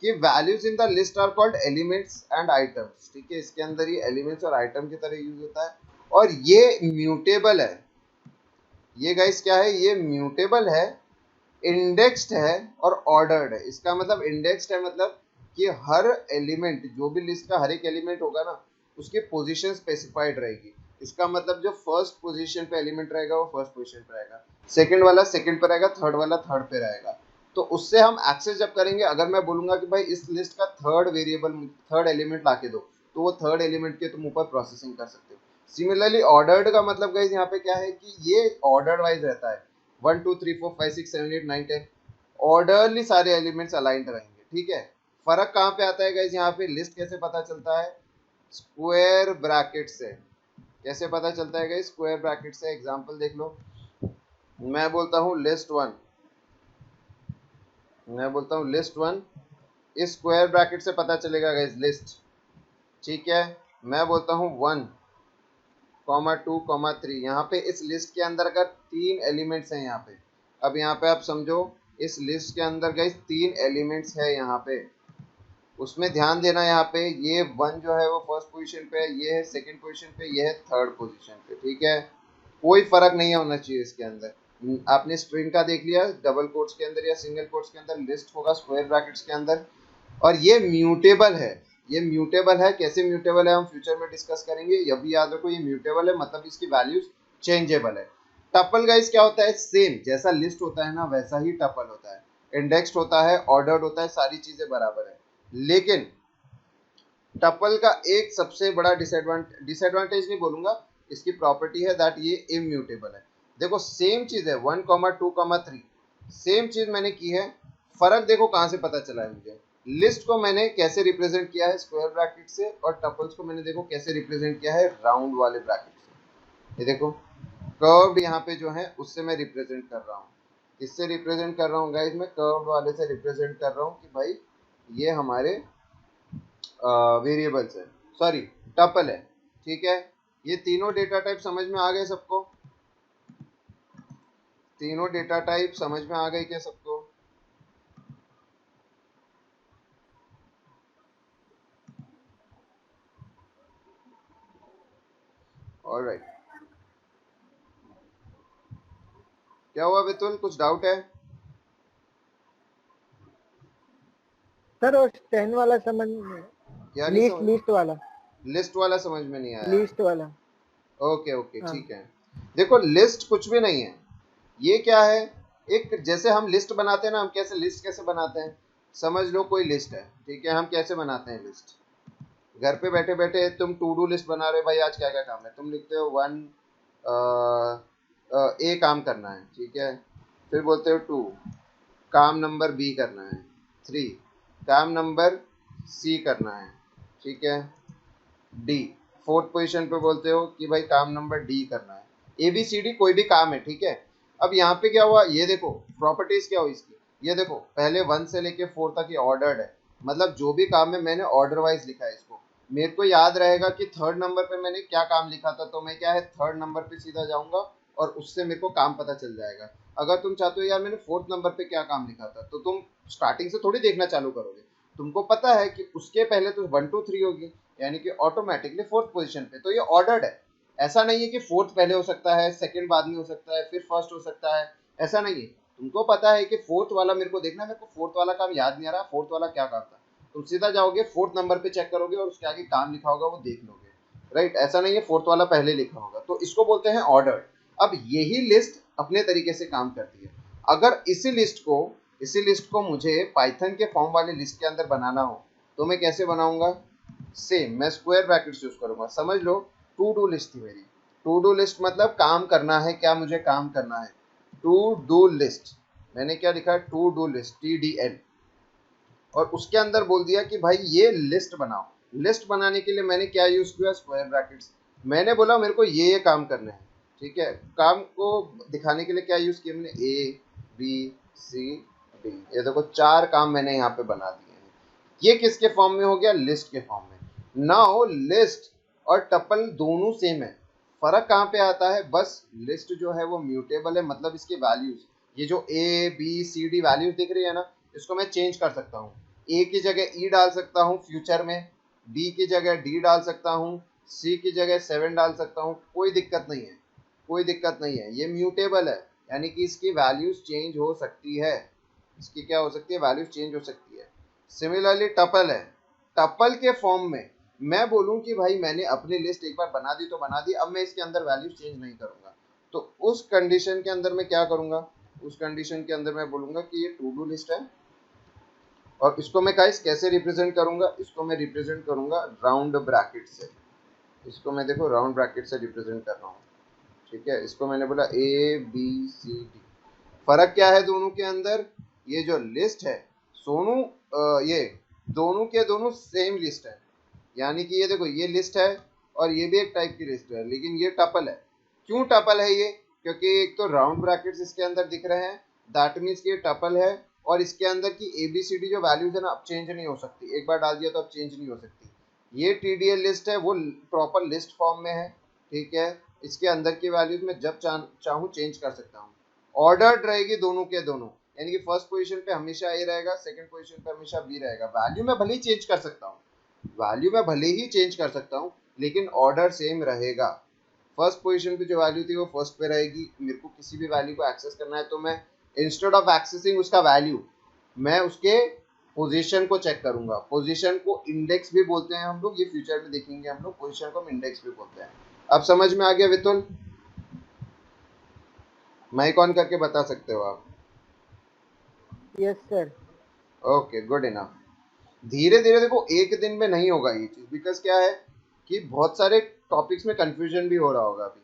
कि values in the list are called elements and items. ठीक है, इसके अंदर ये एलिमेंट्स और आइटम की तरह यूज होता है, और ये म्यूटेबल है। ये गाइस क्या है, ये म्यूटेबल है, इंडेक्स्ड है और ऑर्डर्ड है। इसका मतलब इंडेक्स्ड है मतलब कि हर एलिमेंट, जो भी लिस्ट का हर एक एलिमेंट होगा ना, उसकी पोजीशन स्पेसिफाइड रहेगी। इसका मतलब जो फर्स्ट पोजीशन पे एलिमेंट रहेगा वो फर्स्ट पोजीशन पे रहेगा, सेकंड वाला सेकंड पे रहेगा, थर्ड वाला थर्ड पे रहेगा। तो उससे हम एक्सेस जब करेंगे, अगर मैं बोलूंगा कि भाई इस लिस्ट का थर्ड वेरिएबल, थर्ड एलिमेंट ला के दो, तो वो थर्ड एलिमेंट के तुम ऊपर प्रोसेसिंग कर सकते हो। सिमिलरली ऑर्डर्ड का मतलब गाइस यहाँ पे क्या है कि ये ऑर्डर वाइज रहता है, 1 2 3 4 5 6 7 8 9 10 ऑर्डरली सारे एलिमेंट्स अलाइंड रहेंगे। ठीक है, फर्क कहाँ पे आता है गाइस, यहाँ पे लिस्ट कैसे पता चलता है, स्क्वायर ब्रैकेट से। कैसे पता चलता है गाइस, स्क्वायर ब्रैकेट से। एग्जांपल देख लो, मैं बोलता हूँ लिस्ट 1, मैं बोलता हूँ लिस्ट 1, इस स्क्वायर ब्रैकेट से पता चलेगा गाइस लिस्ट। ठीक है, मैं बोलता हूँ 1 2 3, यहाँ पे इस लिस्ट के अंदर अगर 3 एलिमेंट्स हैं यहाँ पे, अब यहाँ पे आप समझो इस लिस्ट के अंदर गाइस 3 एलिमेंट्स है यहाँ पे, उसमें ध्यान देना। यहाँ पे ये 1 जो है वो फर्स्ट पोजीशन पे है, ये है सेकंड पोजीशन पे, ये है थर्ड पोजीशन पे। ठीक है, कोई फर्क नहीं होना चाहिए इसके अंदर। आपने स्ट्रिंग का देख लिया, डबल कोट्स के अंदर या सिंगल कोट्स के अंदर लिस्ट होगा स्क्वायर ब्रैकेट्स के अंदर, और ये म्यूटेबल है। ये म्यूटेबल है, कैसे म्यूटेबल है हम फ्यूचर में डिस्कस करेंगे। ये भी याद रखो, ये म्यूटेबल है मतलब इसकी वैल्यूज चेंजेबल है। टपल गाइस क्या होता है, सेम जैसा लिस्ट होता है ना वैसा ही टपल होता है, इंडेक्स्ड होता है, ऑर्डर्ड होता है, सारी चीजें बराबर है। लेकिन टपल का एक सबसे बड़ा डिसएडवांटेज नहीं बोलूंगा, इसकी प्रॉपर्टी है दैट ये इम्यूटेबल है। देखो सेम चीज है 1 2 3, सेम चीज मैंने की है। फर्क देखो कहाँ से पता चला है मुझे, लिस्ट को मैंने कैसे रिप्रेजेंट किया है स्क्वायर ब्रैकेट से, और टपल्स को मैंने देखो कैसे रिप्रेजेंट किया है राउंड वाले ब्रैकेट से। ये देखो कर्व्ड यहाँ पे जो है उससे मैं रिप्रेजेंट कर रहा हूँ। किससे रिप्रेजेंट कर रहा हूँ गाइज, मैं कर्व्ड वाले से रिप्रेजेंट कर रहा हूँ कि भाई ये हमारे वेरिएबल्स है, सॉरी टपल है। ठीक है, ये तीनों डेटा टाइप समझ में आ गए सबको? तीनों डेटा टाइप समझ में आ गई क्या सबको? ऑलराइट, क्या हुआ वितुल, कुछ डाउट है? सर वो 10 वाला समझ में, क्या नहीं समझ? लिस्ट वाला, लिस्ट वाला समझ में नहीं आया? लिस्ट वाला। ओके ओके हाँ ठीक है। देखो लिस्ट कुछ भी नहीं है, ये क्या है, एक जैसे हम लिस्ट बनाते हैं ना, हम कैसे लिस्ट कैसे बनाते हैं, समझ लो कोई लिस्ट है, ठीक है, हम कैसे बनाते हैं लिस्ट, घर पे बैठे बैठे तुम टू डू लिस्ट बना रहे हो, भाई आज क्या क्या काम है, तुम लिखते हो वन, ए काम करना है, ठीक है, फिर बोलते हो टू, काम नंबर बी करना है, थ्री, काम नंबर सी करना है, ठीक है, डी, फोर्थ पोजीशन पे बोलते हो कि भाई काम नंबर डी करना है, ए बी सी डी कोई भी काम है, ठीक है। अब यहाँ पे क्या हुआ, ये देखो प्रॉपर्टीज क्या हुई इसकी, ये देखो पहले वन से लेके फोर तक ये ऑर्डर्ड है, मतलब जो भी काम है मैंने ऑर्डर वाइज लिखा है इसको, मेरे को याद रहेगा कि थर्ड नंबर पे मैंने क्या काम लिखा था, तो मैं क्या है थर्ड नंबर पे सीधा जाऊंगा और उससे मेरे को काम पता चल जाएगा। अगर तुम चाहते हो यार मैंने फोर्थ नंबर पे क्या काम लिखा था, तो तुम स्टार्टिंग से थोड़ी देखना चालू करोगे, तुमको पता है कि उसके पहले तो वन टू थ्री होगी, यानी कि ऑटोमेटिकली फोर्थ पोजीशन पे, तो ये ऑर्डर्ड है, ऐसा नहीं है कि फोर्थ पहले हो सकता है, सेकंड बाद में हो सकता है, फिर फर्स्ट हो सकता है, ऐसा नहीं है, तुमको पता है कि फोर्थ वाला मेरे को देखना है, मेरे को फोर्थ वाला काम याद नहीं आ रहा, फोर्थ वाला क्या काम था, तुम सीधा जाओगे फोर्थ नंबर पे चेक करोगे और उसके आगे काम लिखा होगा वो देख लोगे, राइट, ऐसा नहीं है फोर्थ वाला पहले लिखा होगा, तो इसको बोलते हैं ऑर्डर्ड। अब यही लिस्ट अपने तरीके से काम करती है, अगर इसी लिस्ट को मुझे पाइथन के फॉर्म वाले लिस्ट के अंदर बनाना हो तो मैं कैसे बनाऊंगा, सेम मैं स्क्वायर ब्रैकेट्स यूज करूंगा, समझ लो टू डू लिस्ट थी मेरी, टू डू लिस्ट मतलब काम करना है, क्या मुझे काम करना है, टू डू लिस्ट, मैंने क्या लिखा है टू डू लिस्ट TDL, और उसके अंदर बोल दिया कि भाई ये लिस्ट बनाओ, लिस्ट बनाने के लिए मैंने क्या यूज किया, स्क्वायर ब्रैकेट्स, मैंने बोला मेरे को ये काम करना है, ठीक है, काम को दिखाने के लिए क्या यूज किया मैंने, ABCD, ये देखो चार काम मैंने यहाँ पे बना दिए हैं, ये किसके फॉर्म में हो गया, लिस्ट के फॉर्म में। नाउ लिस्ट और टपल दोनों सेम है, फर्क कहाँ पे आता है, बस लिस्ट जो है वो म्यूटेबल है, मतलब इसके वैल्यूज, ये जो ABCD वैल्यूज दिख रही है ना, इसको मैं चेंज कर सकता हूँ, ए की जगह ई डाल सकता हूँ फ्यूचर में, बी की जगह डी डाल सकता हूँ, सी की जगह 7 डाल सकता हूँ, कोई दिक्कत नहीं है, कोई दिक्कत नहीं है, ये म्यूटेबल है, यानी कि इसकी वैल्यूज चेंज हो सकती है, इसकी क्या हो सकती है, वैल्यूज चेंज हो सकती है। सिमिलरली टपल है, टपल के फॉर्म में मैं बोलूँ कि भाई मैंने अपनी लिस्ट एक बार बना दी तो बना दी, अब मैं इसके अंदर वैल्यूज चेंज नहीं करूंगा, तो उस कंडीशन के अंदर मैं क्या करूंगा, उस कंडीशन के अंदर मैं बोलूंगा कि ये टू डू लिस्ट है, और इसको मैं गाइस कैसे रिप्रेजेंट करूंगा, इसको मैं रिप्रेजेंट करूंगा राउंड ब्रैकेट से, इसको मैं देखो राउंड ब्रैकेट से रिप्रेजेंट कर रहा हूँ, ठीक है, इसको मैंने बोला ABCD, फर्क क्या है दोनों के अंदर, ये जो लिस्ट है सोनू, ये दोनों के दोनों सेम लिस्ट है, यानी कि ये देखो ये लिस्ट है और ये भी एक टाइप की लिस्ट है, लेकिन ये टपल है, क्यों टपल है ये, क्योंकि एक तो राउंड ब्रैकेट्स इसके अंदर दिख रहे हैं, दैट मीन्स ये टपल है, और इसके अंदर की ABCD जो वैल्यूज है ना अब चेंज नहीं हो सकती, एक बार डाल दिया तो अब चेंज नहीं हो सकती, ये TDL लिस्ट है वो प्रॉपर लिस्ट फॉर्म में है, ठीक है, इसके अंदर की वैल्यूज में जब चाहूँ चेंज कर सकता हूँ, ऑर्डर्ड रहेगी दोनों के दोनों, यानी कि फर्स्ट पोजीशन पे हमेशा A रहेगा, सेकंड पोजीशन पे हमेशा B रहेगा, वैल्यू मैं भले ही चेंज कर सकता हूँ, वैल्यू मैं भले ही चेंज कर सकता हूँ, लेकिन ऑर्डर सेम रहेगा, फर्स्ट पोजीशन पे जो वैल्यू थी वो फर्स्ट पे रहेगी, मेरे को किसी भी वैल्यू को एक्सेस करना है तो मैं इंस्टेड ऑफ एक्सेसिंग उसका वैल्यू, मैं उसके पोजीशन को चेक करूंगा, पोजीशन को इंडेक्स भी बोलते हैं हम लोग, ये फ्यूचर में देखेंगे हम लोग, पोजीशन को हम इंडेक्स भी बोलते हैं। अब समझ में आ गया वितुल, माइक ऑन करके बता सकते हो आप? Yes sir. Okay good enough. धीरे धीरे देखो एक दिन में नहीं होगा ये चीज, बिकॉज क्या है कि बहुत सारे टॉपिक्स में कंफ्यूजन भी हो रहा होगा अभी,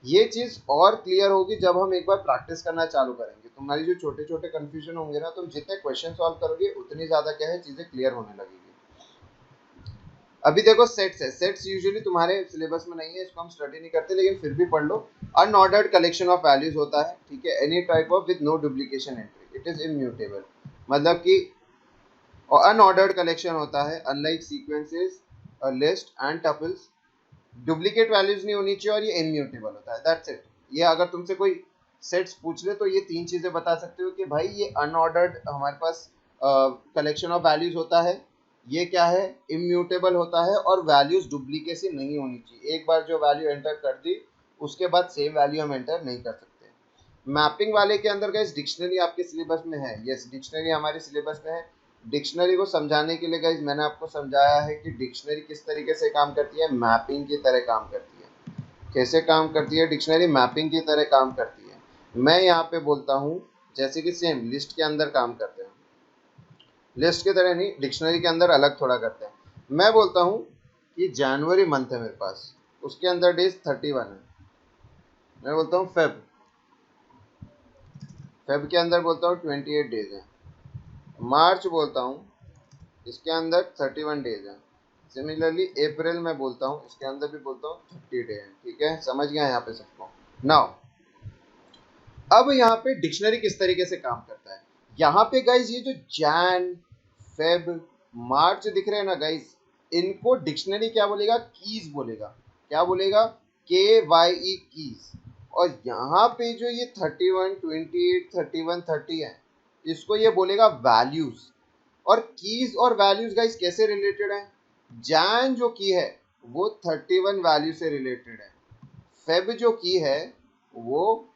ये चीज और क्लियर होगी जब हम एक बार प्रैक्टिस करना चालू करेंगे, तुम्हारी जो छोटे छोटे कंफ्यूजन होंगे ना, तुम जितने क्वेश्चन सॉल्व करोगे उतनी ज्यादा क्या है चीजें क्लियर होने लगेगी। अभी देखो सेट्स है, सेट्स यूजुअली तुम्हारे सिलेबस में नहीं है, इसको हम स्टडी नहीं करते, लेकिन फिर भी पढ़ लो, अनऑर्डर्ड कलेक्शन ऑफ वैल्यूज होता है, ठीक है, any type of with no duplication entry, it is immutable, मतलब कि और अनऑर्डर्ड कलेक्शन होता है, unlike sequences, list and tuples, duplicate values नहीं होनी चाहिए और ये इम्यूटेबल होता है, दैट्स इट। ये अगर तुमसे कोई सेट्स पूछ ले तो ये 3 चीजें बता सकते हो कि भाई ये अनऑर्डर्ड हमारे पास कलेक्शन ऑफ वैल्यूज होता है, ये क्या है, इम्यूटेबल होता है, और वैल्यूज डुप्लीकेसी नहीं होनी चाहिए। एक बार जो वैल्यू एंटर कर दी उसके बाद सेम वैल्यू हम एंटर नहीं कर सकते। मैपिंग वाले के अंदर गाइस डिक्शनरी आपके सिलेबस में है, यस डिक्शनरी हमारे सिलेबस में है। डिक्शनरी को समझाने के लिए गाइस मैंने आपको समझाया है कि डिक्शनरी किस तरीके से काम करती है, मैपिंग की तरह काम करती है। कैसे काम करती है डिक्शनरी, मैपिंग की तरह काम करती है। मैं यहाँ पे बोलता हूँ जैसे कि सेम लिस्ट के अंदर काम करते हैं, लिस्ट की तरह नहीं, डिक्शनरी के अंदर अलग थोड़ा करते हैं। मैं बोलता हूँ कि जनवरी मंथ है मेरे पास, उसके अंदर डेज 31 है। मैं बोलता हूँ फेब के अंदर बोलता हूँ 28 डेज है। मार्च बोलता हूँ, इसके अंदर 31 डेज है। सिमिलरली अप्रैल में बोलता हूँ, इसके अंदर भी बोलता हूँ 30 डे है। ठीक है, समझ गया यहाँ पे सबको। नाउ अब यहाँ पे डिक्शनरी किस तरीके से काम करता है, यहाँ पे गाइज ये जो जैन फेब मार्च दिख रहे हैं ना गाइज, इनको डिक्शनरी क्या बोलेगा, कीज बोलेगा। क्या बोलेगा, KYE कीज। और यहाँ पे जो ये 31, 28, 31, 30 है, इसको ये बोलेगा वैल्यूज। और कीज और वैल्यूज गाइस कैसे रिलेटेड है, जैन जो की है वो 31 वैल्यू से रिलेटेड है, फेब जो की है वो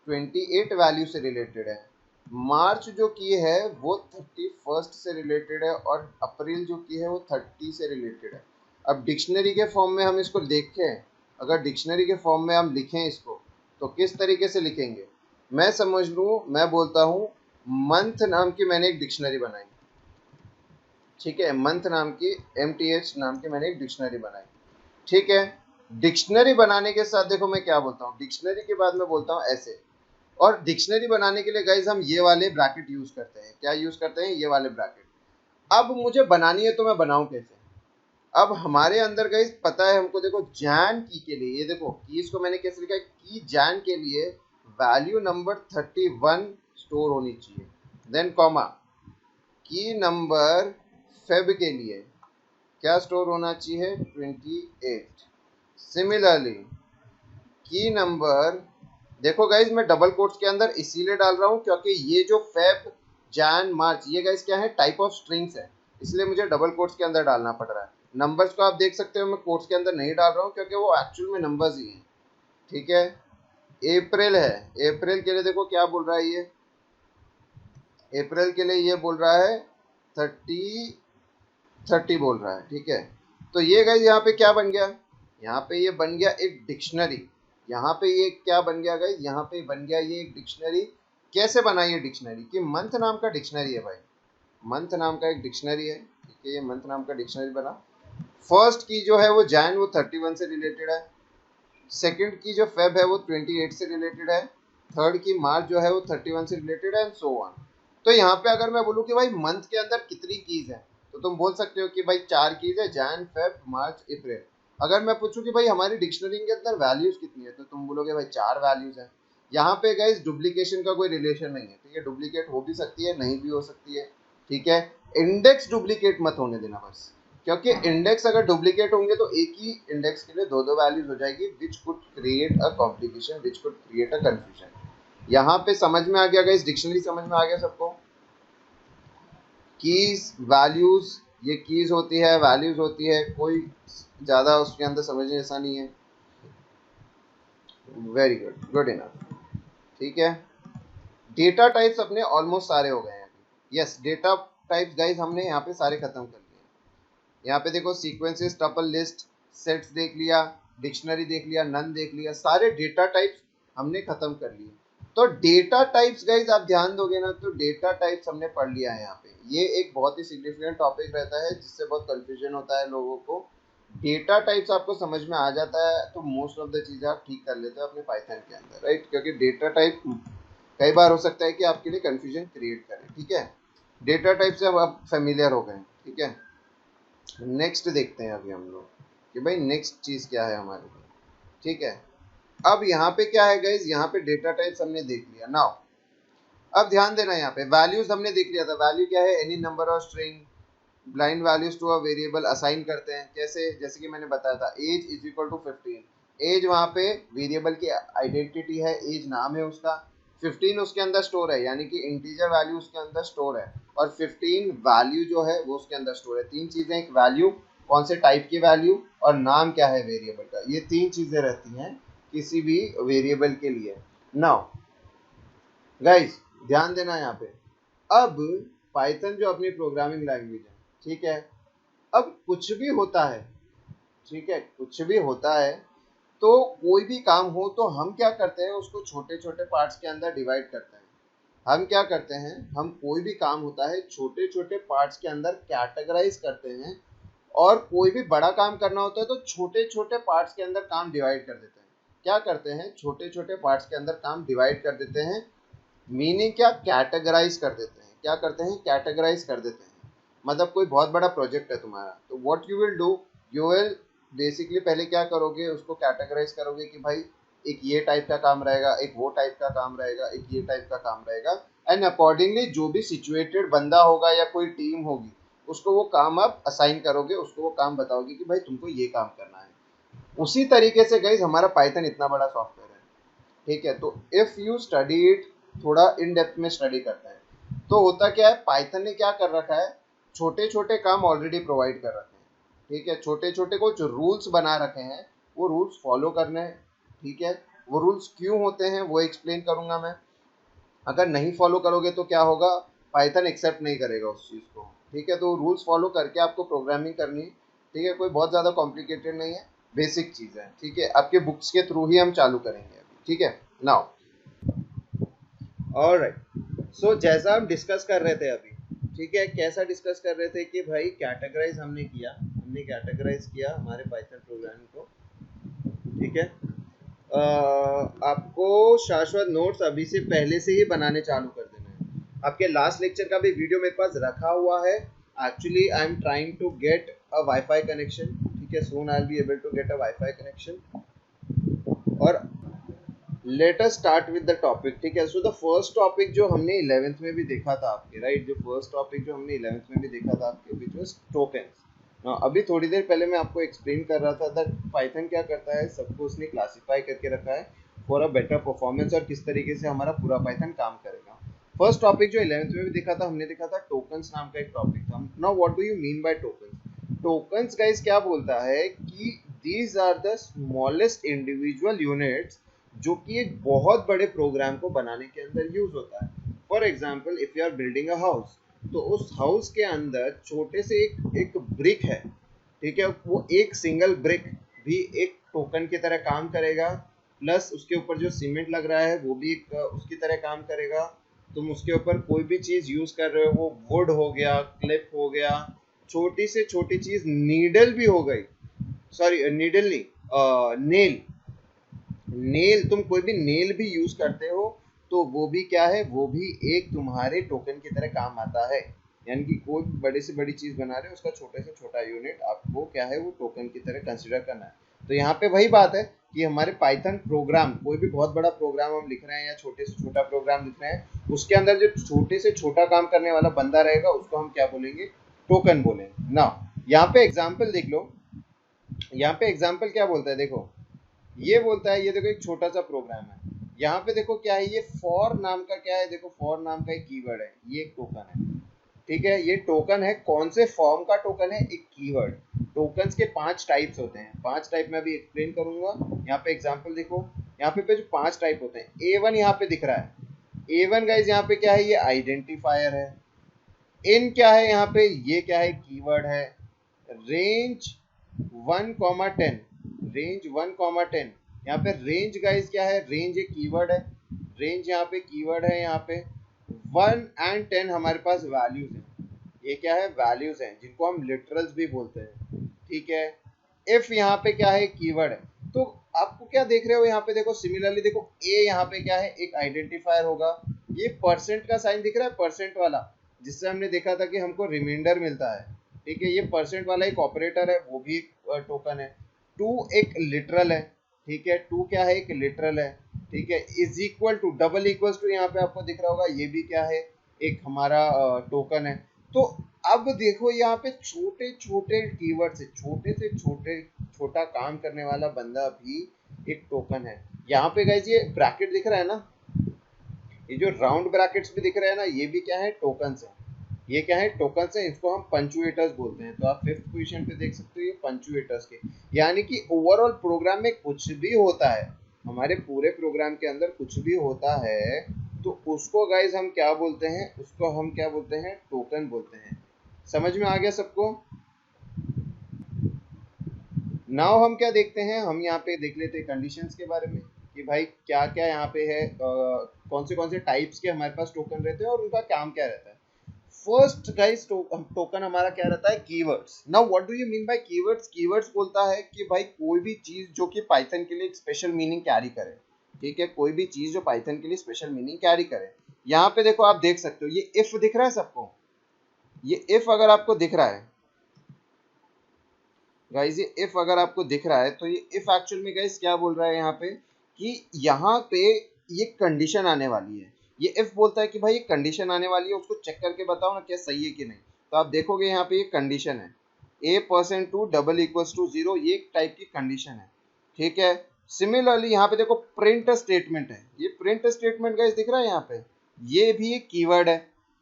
28 वैल्यू से रिलेटेड है, मार्च जो की है वो 31 से रिलेटेड है, और अप्रैल जो की है वो 30 से रिलेटेड है। अब डिक्शनरी के फॉर्म में हम इसको देखें, अगर डिक्शनरी के फॉर्म में हम लिखें इसको तो किस तरीके से लिखेंगे, मैं समझ लूँ, मैं बोलता हूँ मंथ नाम की मैंने एक डिक्शनरी बनाई। ठीक है, मंथ नाम की MTH नाम की मैंने एक डिक्शनरी बनाई। ठीक है, डिक्शनरी बनाने के साथ देखो मैं क्या बोलता हूँ, डिक्शनरी के बाद मैं बोलता हूँ ऐसे। और डिक्शनरी बनाने के लिए गाइज हम ये वाले ब्रैकेट यूज करते हैं। क्या यूज करते हैं, ये वाले ब्रैकेट। अब मुझे बनानी है तो मैं बनाऊं कैसे, अब हमारे अंदर गाइज पता है हमको, देखो जैन की के लिए, ये देखो कीज को मैंने कैसे लिखा है, की जैन के लिए वैल्यू नंबर 31 स्टोर होनी चाहिए, देन कॉमा की नंबर फेब के लिए क्या स्टोर होना चाहिए, 28। सिमिलरली की नंबर, देखो गाइज मैं डबल कोट्स के अंदर इसीलिए डाल रहा हूँ क्योंकि ये जो फेब जैन मार्च ये गाइज क्या है, टाइप ऑफ स्ट्रिंग्स है, इसलिए मुझे डबल कोट्स के अंदर डालना पड़ रहा है। नंबर्स को आप देख सकते हो मैं कोट्स के अंदर नहीं डाल रहा हूँ क्योंकि वो एक्चुअल में नंबर्स ही हैं। ठीक है, अप्रैल है, अप्रैल के लिए देखो क्या बोल रहा है ये, अप्रैल के लिए ये बोल रहा है 30 बोल रहा है। ठीक है, तो ये गाइज यहाँ पे क्या बन गया, यहाँ पे ये बन गया एक डिक्शनरी। यहाँ पे ये क्या बन गया गाइज, यहाँ पे बन गया ये एक डिक्शनरी। कैसे बना ये डिक्शनरी, कि मंथ नाम का डिक्शनरी है भाई, मंथ नाम का एक डिक्शनरी है। ठीक है, ये मंथ नाम का डिक्शनरी बना। फर्स्ट की जो है वो जैन वो 31 से रिलेटेड है, सेकंड की जो फेब है वो 28 से रिलेटेड है, थर्ड की मार्च जो है वो 31 से रिलेटेड है, एंड सो ऑन। तो यहाँ पे अगर मैं बोलूँ कि भाई मंथ के अंदर कितनी कीज है, तो तुम बोल सकते हो कि भाई 4 कीज है, जैन फेब मार्च अप्रैल। अगर मैं पूछूं कि भाई हमारी डिक्शनरी के अंदर वैल्यूज कितनी है, तो तुम बोलोगे भाई 4 वैल्यूज है। यहाँ पे गाइस डुप्लीकेशन का कोई रिलेशन नहीं है। ठीक है, डुप्लीकेट हो भी सकती है, नहीं भी हो सकती है। ठीक है, इंडेक्स डुप्लीकेट मत होने देना बस, क्योंकि इंडेक्स अगर डुप्लीकेट होंगे तो एक ही इंडेक्स के लिए दो दो वैल्यूज हो जाएगी, which could create a complication, which could create a confusion. यहाँ पे समझ में आ गया गाइस, डिक्शनरी समझ में आ गया सबको। कीज वैल्यूज, ये कीज होती है, वैल्यूज होती है, कोई ज्यादा उसके अंदर समझने जैसा नहीं है। Very good, good enough. ठीक है, डेटा टाइप्स अपने ऑलमोस्ट सारे हो गए हैं। यस, डेटा टाइप्स गाइस हमने यहाँ पे सारे खत्म कर लिए। यहाँ पे देखो सीक्वेंसेस, टपल, लिस्ट, सेट्स देख लिया, डिक्शनरी देख लिया, नन देख लिया, सारे डेटा टाइप्स हमने खत्म कर लिए। तो डेटा टाइप्स गाइस आप ध्यान दोगे ना, तो डेटा टाइप्स हमने पढ़ लिया है यहाँ पे। ये एक बहुत ही सिग्निफिकेंट टॉपिक रहता है जिससे बहुत कंफ्यूजन होता है लोगों को। डेटा टाइप्स आपको समझ में आ जाता है तो मोस्ट ऑफ द चीज़ें आप ठीक कर लेते हो अपने पाइथन के अंदर, राइट, क्योंकि डेटा टाइप कई बार हो सकता है कि आपके लिए कंफ्यूजन क्रिएट करें। ठीक है, डेटा टाइप से अब आप फेमिलियर हो गए। ठीक है, नेक्स्ट देखते हैं अभी हम लोग कि भाई नेक्स्ट चीज़ क्या है हमारे लिए। ठीक है, अब यहाँ पे क्या है गाइज, यहाँ पे डेटा टाइप्स हमने देख लिया। नाउ अब ध्यान देना, यहाँ पे वैल्यूज हमने देख लिया था। वैल्यू क्या है, एनी नंबर और string, blind values to a variable assign करते हैं। कैसे, जैसे कि मैंने बताया था, age is equal to 15। Age वहाँ पे वेरिएबल की आइडेंटिटी है, एज नाम है उसका, 15 उसके अंदर स्टोर है, यानी कि इंटीजर वैल्यू उसके अंदर स्टोर है, और 15 वैल्यू जो है वो उसके अंदर स्टोर है। तीन चीजें, एक वैल्यू, कौन से टाइप की वैल्यू, और नाम क्या है वेरिएबल का, ये तीन चीजें रहती हैं किसी भी वेरिएबल के लिए। नाउ गाइस ध्यान देना यहाँ पे, अब पाइथन जो अपनी प्रोग्रामिंग लैंग्वेज है, ठीक है, अब कुछ भी होता है, ठीक है, कुछ भी होता है तो कोई भी काम हो तो हम क्या करते हैं, उसको छोटे छोटे पार्ट्स के अंदर डिवाइड करते हैं। हम क्या करते हैं, हम कोई भी काम होता है छोटे छोटे पार्ट्स के अंदर कैटेगराइज करते हैं, और कोई भी बड़ा काम करना होता है तो छोटे छोटे पार्ट्स के अंदर काम डिवाइड कर देते हैं। क्या करते हैं, छोटे छोटे पार्ट्स के अंदर काम डिवाइड कर देते हैं, मीनिंग क्या, कैटेगराइज कर देते हैं। क्या करते हैं, कैटेगराइज कर देते हैं। मतलब कोई बहुत बड़ा प्रोजेक्ट है तुम्हारा, तो what you will do, you will basically पहले क्या करोगे, उसको कैटेगराइज करोगे कि भाई एक ये टाइप का काम रहेगा, एक वो टाइप का काम रहेगा, एक ये टाइप का काम रहेगा, एंड अकॉर्डिंगली जो भी सिचुएटेड बंदा होगा या कोई टीम होगी उसको वो काम आप असाइन करोगे, उसको वो काम बताओगे कि भाई तुमको ये काम करना है। उसी तरीके से गाइज हमारा पाइथन इतना बड़ा सॉफ्टवेयर है, ठीक है। तो इफ यू स्टडी इट, थोड़ा इन डेप्थ में स्टडी करता है, तो होता क्या है, पाइथन ने क्या कर रखा है, छोटे छोटे काम ऑलरेडी प्रोवाइड कर रखे हैं, ठीक है। छोटे छोटे कुछ रूल्स बना रखे हैं, वो रूल्स फॉलो करने हैं, ठीक है। वो रूल्स क्यों होते हैं वो एक्सप्लेन करूंगा मैं। अगर नहीं फॉलो करोगे तो क्या होगा, पाइथन एक्सेप्ट नहीं करेगा उस चीज़ को, ठीक है। तो रूल्स फॉलो करके आपको प्रोग्रामिंग करनी है, ठीक है। कोई बहुत ज़्यादा कॉम्प्लिकेटेड नहीं है, बेसिक चीज़ है, ठीक है। आपके बुक्स के थ्रू ही हम चालू करेंगे अभी, ठीक है। नाउ ऑलराइट, सो जैसा हम डिस्कस कर रहे थे अभी, ठीक है, कैसा डिस्कस कर रहे थे कि भाई कैटेगराइज हमने किया, हमने कैटेगराइज किया हमारे पाइथन प्रोग्रामिंग को, ठीक है। आपको शाश्वत नोट्स अभी से पहले से ही बनाने चालू कर देना है। आपके लास्ट लेक्चर का भी वीडियो मेरे पास रखा हुआ है। Actually I am trying to get a wifi connection, ठीक है, soon I will be able to get a wifi connection. और let us start with the topic, ठीक है। सो द फर्स्ट टॉपिक जो हमने 11th में भी देखा था आपके, राइट, जो फर्स्ट टॉपिक जो हमने 11th में भी देखा था आपके, विच वाज टोकन्स। अभी थोड़ी देर पहले मैं आपको एक्सप्लेन कर रहा था दैट पाइथन क्या करता है, सबको उसने क्लासिफाई करके रखा है फॉर अ बेटर परफॉर्मेंस, और किस तरीके से हमारा पूरा पाइथन काम करेगा। फर्स्ट टॉपिक जो 11th में भी देखा था, हमने देखा था टोकन्स नाम का एक टॉपिक था। Now what do you mean by tokens? Tokens guys क्या बोलता है कि these are the smallest individual units जो कि एक बहुत बड़े प्रोग्राम को बनाने के अंदर यूज होता है। For example if you are building a house, तो उस हाउस के अंदर छोटे से एक ब्रिक है, ठीक है, वो एक सिंगल ब्रिक भी एक टोकन की तरह काम करेगा, प्लस उसके ऊपर जो सीमेंट लग रहा है वो भी एक उसकी तरह काम करेगा। तुम उसके ऊपर कोई भी चीज यूज कर रहे हो, वो वुड हो गया, क्लिप हो गया, छोटी से छोटी चीज, नीडल भी हो गई, सॉरी नीडल नहीं, नेल, नेल, तुम कोई भी नेल भी यूज करते हो तो वो भी क्या है, वो भी एक तुम्हारे टोकन की तरह काम आता है। यानी कि कोई बड़े से बड़ी चीज बना रहे हो, उसका छोटे से छोटा यूनिट आपको क्या है, वो टोकन की तरह कंसिडर करना है। तो यहाँ पे वही बात है कि हमारे पाइथन प्रोग्राम, कोई भी बहुत बड़ा प्रोग्राम हम लिख रहे हैं या छोटे से छोटा प्रोग्राम लिख रहे हैं, उसके अंदर जो छोटे से छोटा काम करने वाला बंदा रहेगा उसको हम क्या बोलेंगे, टोकन बोलेंगे ना। यहाँ पे एग्जाम्पल देख लो, यहाँ पे एग्जाम्पल क्या बोलता है, देखो ये बोलता है, ये देखो एक छोटा सा प्रोग्राम है, यहाँ पे देखो क्या है, ये फॉर नाम का क्या है, देखो फॉर नाम का एक कीवर्ड है, ये एक टोकन है, ठीक है। ये टोकन है, कौन से फॉर्म का टोकन है, एक कीवर्ड। टोकन्स के 5 टाइप्स होते हैं, 5 टाइप में अभी एक्सप्लेन करूंगा। यहाँ पे एग्जांपल देखो, यहाँ पे जो 5 टाइप होते हैं, A1 यहाँ पे दिख रहा है, A1 गाइस यहाँ पे क्या है, ये आइडेंटिफायर है। इन क्या है यहाँ पे, ये क्या है, कीवर्ड है। रेंज 1,10, रेंज 1,10, यहाँ पे रेंज गाइस क्या है, रेंज एक कीवर्ड है, रेंज यहाँ पे कीवर्ड है। यहाँ पे 1 and 10 हमारे पास वैल्यूज हैं, ये क्या है, वैल्यूज हैं, जिनको हम लिटरल्स भी बोलते हैं, ठीक है। इफ यहाँ पे क्या है, कीवर्ड है। तो आपको क्या देख रहे हो यहाँ पे, देखो सिमिलरली देखो ए यहाँ पे क्या है, एक आइडेंटिफायर होगा। ये परसेंट का साइन दिख रहा है, परसेंट वाला, जिससे हमने देखा था कि हमको रिमाइंडर मिलता है, ठीक है। ये परसेंट वाला एक ऑपरेटर है, वो भी एक टोकन है। 2 एक लिटरल है, ठीक है, 2 क्या है, एक लिटरल है, ठीक है। Is equal to, double equal to यहाँ पे आपको दिख रहा होगा, ये भी क्या है, एक हमारा टोकन है। तो अब देखो यहाँ पे छोटे छोटे कीवर्ड से छोटे छोटा काम करने वाला बंदा भी एक टोकन है। यहाँ पे गाइस ये ब्रैकेट दिख रहा है ना, ये जो राउंड ब्रैकेट्स भी दिख रहे हैं ना, ये भी क्या है, टोकन्स है। ये क्या है, टोकन्स है, इसको हम पंचुएटर्स बोलते हैं। तो आप 5th पोजीशन पे देख सकते हो ये पंचुएटर्स के, यानी कि ओवरऑल प्रोग्राम में कुछ भी होता है, हमारे पूरे प्रोग्राम के अंदर कुछ भी होता है, तो उसको गाइज हम क्या बोलते हैं, उसको हम क्या बोलते हैं, टोकन बोलते हैं। समझ में आ गया सबको? नाउ हम क्या देखते हैं, हम यहाँ पे देख लेते हैं कंडीशंस के बारे में कि भाई क्या क्या यहाँ पे है, कौन से टाइप्स के हमारे पास टोकन रहते हैं और उनका काम क्या रहता है। फर्स्ट गाइस टोकन हमारा क्या रहता है, keywords. Now what do you mean bye keywords? Keywords बोलता है कि भाई कोई भी चीज जो कि पाइथन के लिए एक स्पेशल मीनिंग कैरी करे, ठीक है, कोई भी चीज जो पाइथन के लिए स्पेशल मीनिंग कैरी करे। यहाँ पे देखो, आप देख सकते हो ये इफ दिख रहा है सबको, ये इफ अगर आपको दिख रहा है गाइस, ये इफ अगर आपको दिख रहा है, तो ये इफ एक्चुअल में गाइस क्या बोल रहा है यहाँ पे, कि यहाँ पे ये कंडीशन आने वाली है। ये इफ बोलता है कि भाई ये कंडीशन आने वाली है, उसको चेक करके बताओ ना क्या सही है कि नहीं। तो आप देखोगे यहाँ पे ये कंडीशन है a%2 डबल इक्वल्स टू 0, ये एक टाइप की कंडीशन है, ठीक है। सिमिलरली यहाँ पे देखो प्रिंट स्टेटमेंट है, ये प्रिंट स्टेटमेंट गाइस दिख रहा है यहाँ पे, ये भी एक कीवर्ड है।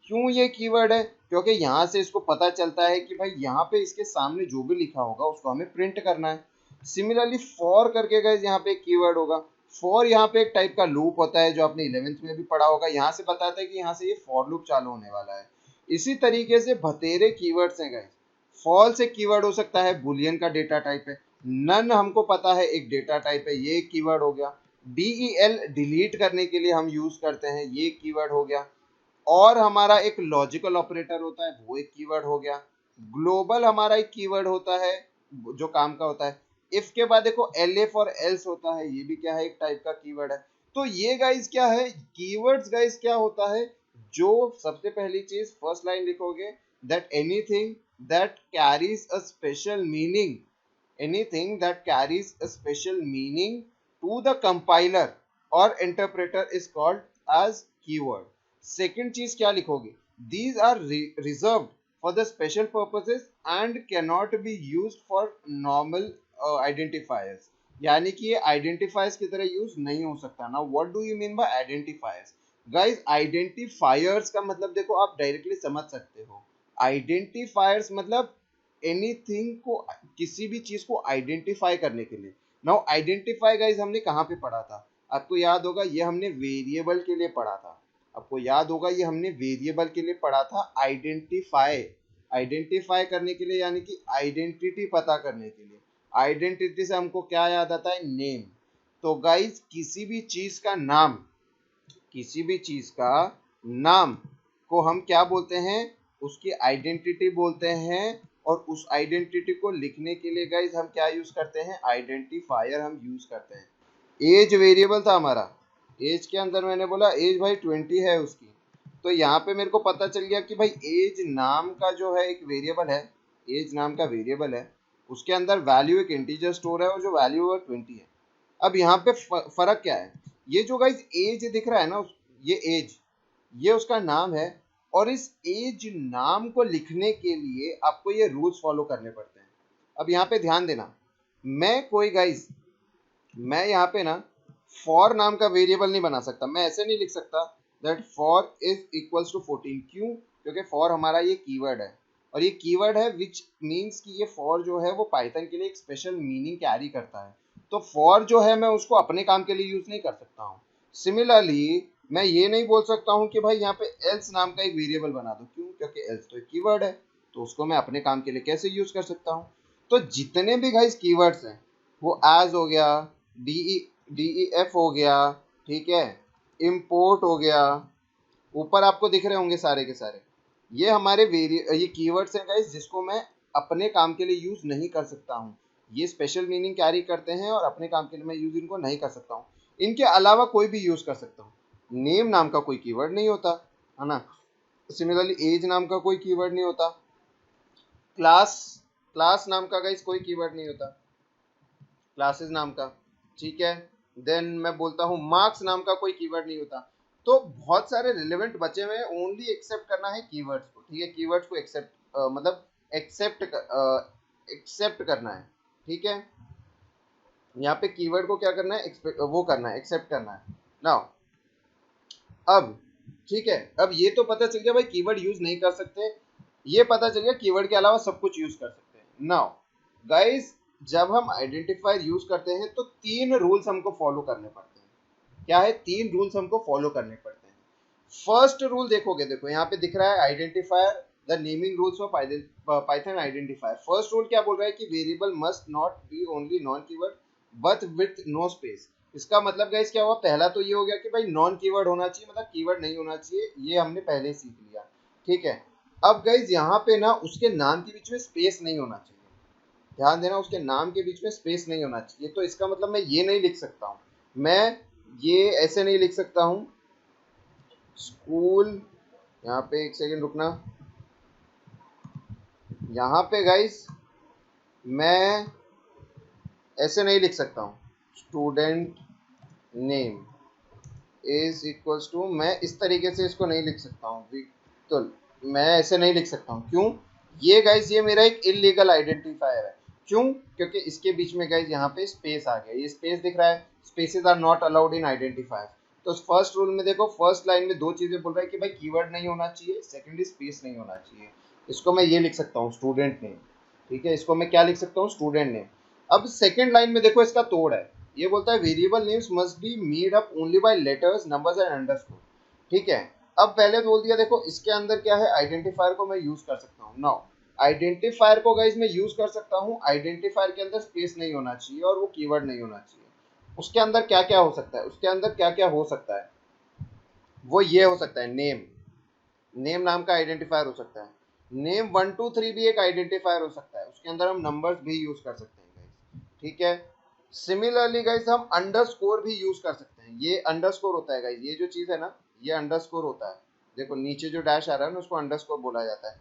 क्यों ये कीवर्ड है? क्योंकि यहाँ से इसको पता चलता है कि भाई यहाँ पे इसके सामने जो भी लिखा होगा उसको हमें प्रिंट करना है। सिमिलरली फॉर करके गाइस यहाँ पे एक कीवर्ड होगा। फॉर यहाँ पे एक टाइप का लूप होता है जो आपने 11th में भी पढ़ा होगा, यहाँ से बताता है कि यहाँ से ये फॉर लूप चालू होने वाला है। इसी तरीके से बतेरे कीवर्ड्स हैं गाइस। फॉल्स एक कीवर्ड हो सकता है, बुलियन का डेटा टाइप है। नन हमको पता है एक डेटा टाइप है, ये एक कीवर्ड हो गया। del डिलीट करने के लिए हम यूज करते हैं, ये कीवर्ड हो गया। और हमारा एक लॉजिकल ऑपरेटर होता है, वो एक कीवर्ड हो गया। ग्लोबल हमारा एक कीवर्ड होता है जो काम का होता है। इफ के बाद देखो elif और else होता है, ये भी क्या है, एक टाइप का कीवर्ड है। तो ये गाइस क्या है, कीवर्ड्स गाइस क्या होता है, जो सबसे पहली चीज फर्स्ट लाइन लिखोगे, that anything that carries a special meaning, anything that carries a special meaning to the compiler or interpreter is called as keyword. Second चीज क्या लिखोगे, these are reserved for the special purposes and cannot be used for normal identifiers, यानी कि ये identifiers की तरह use नहीं हो सकता ना। what do you mean by identifiers? guys identifiers का मतलब देखो आप डायरेक्टली समझ सकते हो। identifiers मतलब एनीथिंग को, किसी भी चीज को आइडेंटिफाई करने के लिए। नाउ आइडेंटिफाई गाइस हमने कहाँ पे पढ़ा था, आपको याद होगा, ये हमने वेरिएबल के लिए पढ़ा था। आपको याद होगा ये हमने वेरिएबल के लिए पढ़ा था, आइडेंटिफाई, आइडेंटिफाई करने के लिए, यानी कि आइडेंटिटी पता करने के लिए। आइडेंटिटी से हमको क्या याद आता है, नेम। तो गाइस किसी भी चीज का नाम, किसी भी चीज का नाम को हम क्या बोलते हैं, उसकी आइडेंटिटी बोलते हैं। और उस आइडेंटिटी को लिखने के लिए गाइज हम क्या यूज करते हैं, आइडेंटिफायर हम यूज करते हैं। एज वेरिएबल था हमारा, एज के अंदर मैंने बोला एज भाई 20 है उसकी, तो यहाँ पे मेरे को पता चल गया कि भाई एज नाम का जो है एक वेरिएबल है, एज नाम का वेरिएबल है, उसके अंदर वैल्यू एक इंटीजर स्टोर है और जो वैल्यू है 20 है। अब यहाँ पे फर्क क्या है, ये जो गाइज एज दिख रहा है ना, ये एज, ये उसका नाम है। और इस एज नाम को लिखने के लिए आपको ये रूल्स फॉलो करने पड़ते हैं। अब यहाँ पे ध्यान देना, मैं यहाँ पे ना फॉर नाम का वेरिएबल नहीं बना सकता। मैं ऐसे नहीं लिख सकता that for is equals to 14। क्यों? क्योंकि फॉर हमारा ये कीवर्ड है, और ये कीवर्ड है विच मीन्स कि ये फॉर जो है वो पाइथन के लिए एक स्पेशल मीनिंग कैरी करता है। तो फॉर जो है मैं उसको अपने काम के लिए यूज नहीं कर सकता हूँ। सिमिलरली मैं ये नहीं बोल सकता हूँ कि भाई यहाँ पे एल्स नाम का एक वेरिएबल बना दो। क्यों? क्योंकि एल्स तो एक कीवर्ड है, तो उसको मैं अपने काम के लिए कैसे यूज कर सकता हूँ। तो जितने भी गाइस कीवर्ड्स हैं, वो एज हो गया, DEF हो गया, ठीक है, इम्पोर्ट हो गया, ऊपर आपको दिख रहे होंगे सारे के सारे, ये हमारे ये कीवर्ड्स हैं गाइस, जिसको मैं अपने काम के लिए यूज नहीं कर सकता हूँ। ये स्पेशल मीनिंग कैरी करते हैं और अपने काम के लिए मैं यूज इनको नहीं कर सकता हूँ। इनके अलावा कोई भी यूज कर सकता हूँ। नेम नाम का कोई कीवर्ड नहीं होता है ना। सिमिलरली एज नाम का कोई कीवर्ड नहीं होता। क्लास नाम का गाइस कोई कीवर्ड नहीं होता, क्लासेस नाम का, ठीक है। देन मैं बोलता हूँ मार्क्स नाम का कोई कीवर्ड नहीं होता। तो बहुत सारे रिलेवेंट बचे हुए हैं, ओनली एक्सेप्ट करना है कीवर्ड्स को, ठीक है। कीवर्ड्स को एक्सेप्ट मतलब एक्सेप्ट करना है, ठीक है। यहाँ पे कीवर्ड को क्या करना है, वो करना है, एक्सेप्ट करना है। नाउ अब ठीक है, अब ये तो पता चल गया भाई कीवर्ड यूज नहीं कर सकते, ये पता चल गया कीवर्ड के अलावा सब कुछ यूज कर सकते हैं। नाउ गाइस, जब हम आइडेंटिफायर यूज करते हैं तो 3 रूल्स हमको फॉलो करने पड़ते हैं। क्या है? 3 रूल्स हमको फॉलो करने पड़ते हैं। फर्स्ट रूल देखोगे, देखो यहाँ पे दिख रहा है identifier the naming rules of Python identifier. First rule क्या बोल रहा है कि variable must not be only non keyword but with no space. इसका मतलब गाइस क्या हुआ? पहला तो ये हो गया कि भाई नॉन कीवर्ड होना चाहिए, मतलब कीवर्ड नहीं होना चाहिए, ये हमने पहले ही सीख लिया। ठीक है, अब गाइस यहाँ पे ना उसके नाम के बीच में स्पेस नहीं होना चाहिए, ध्यान देना, उसके नाम के बीच में स्पेस नहीं होना चाहिए। तो इसका मतलब मैं ये नहीं लिख सकता हूँ, मैं ये ऐसे नहीं लिख सकता हूँ स्कूल, यहाँ पे एक सेकेंड रुकना, यहाँ पे गाइस मैं ऐसे नहीं लिख सकता हूँ student name is equals to, मैं इस तरीके से इसको नहीं लिख सकता हूँ, तो मैं ऐसे नहीं लिख सकता हूँ। क्यों? ये गाइस ये मेरा एक इलीगल आइडेंटिफायर है। क्यों? क्योंकि इसके बीच में गाइस यहाँ पे स्पेस आ गया, ये स्पेस दिख रहा है, spaces are not allowed in identifier. तो फर्स्ट रूल में देखो, फर्स्ट लाइन में 2 चीजें बोल रहा है कि भाई कीवर्ड नहीं होना चाहिए, सेकेंडली स्पेस नहीं होना चाहिए। इसको मैं ये लिख सकता हूँ स्टूडेंट नेम, ठीक है, इसको मैं क्या लिख सकता हूँ? Student name. अब सेकेंड लाइन में देखो इसका तोड़ है, ये बोलता है variable names must be made up only by letters numbers and underscore. ठीक है, अब पहले बोल दिया, देखो इसके अंदर क्या है, आइडेंटिफायर को मैं यूज कर सकता हूँ। नाउ आइडेंटिफायर को गाइस मैं यूज कर सकता हूँ, आइडेंटिफायर के अंदर स्पेस नहीं होना चाहिए और वो कीवर्ड नहीं होना चाहिए। उसके अंदर क्या क्या हो सकता है? उसके अंदर क्या क्या हो सकता है? वो ये हो सकता है नेम, नेम नाम का आइडेंटिफायर हो सकता है। नेम 1 2 3 भी एक आइडेंटिफायर हो सकता है, उसके अंदर हम नंबर्स भी यूज कर सकते हैं गाइस। ठीक है, सिमिलरली गाइस हम अंडरस्कोर भी यूज कर सकते हैं। ये अंडरस्कोर होता है गाइस, ये जो चीज है ना, ये अंडरस्कोर होता है। देखो नीचे जो डैश आ रहा है ना, उसको अंडरस्कोर बोला जाता है।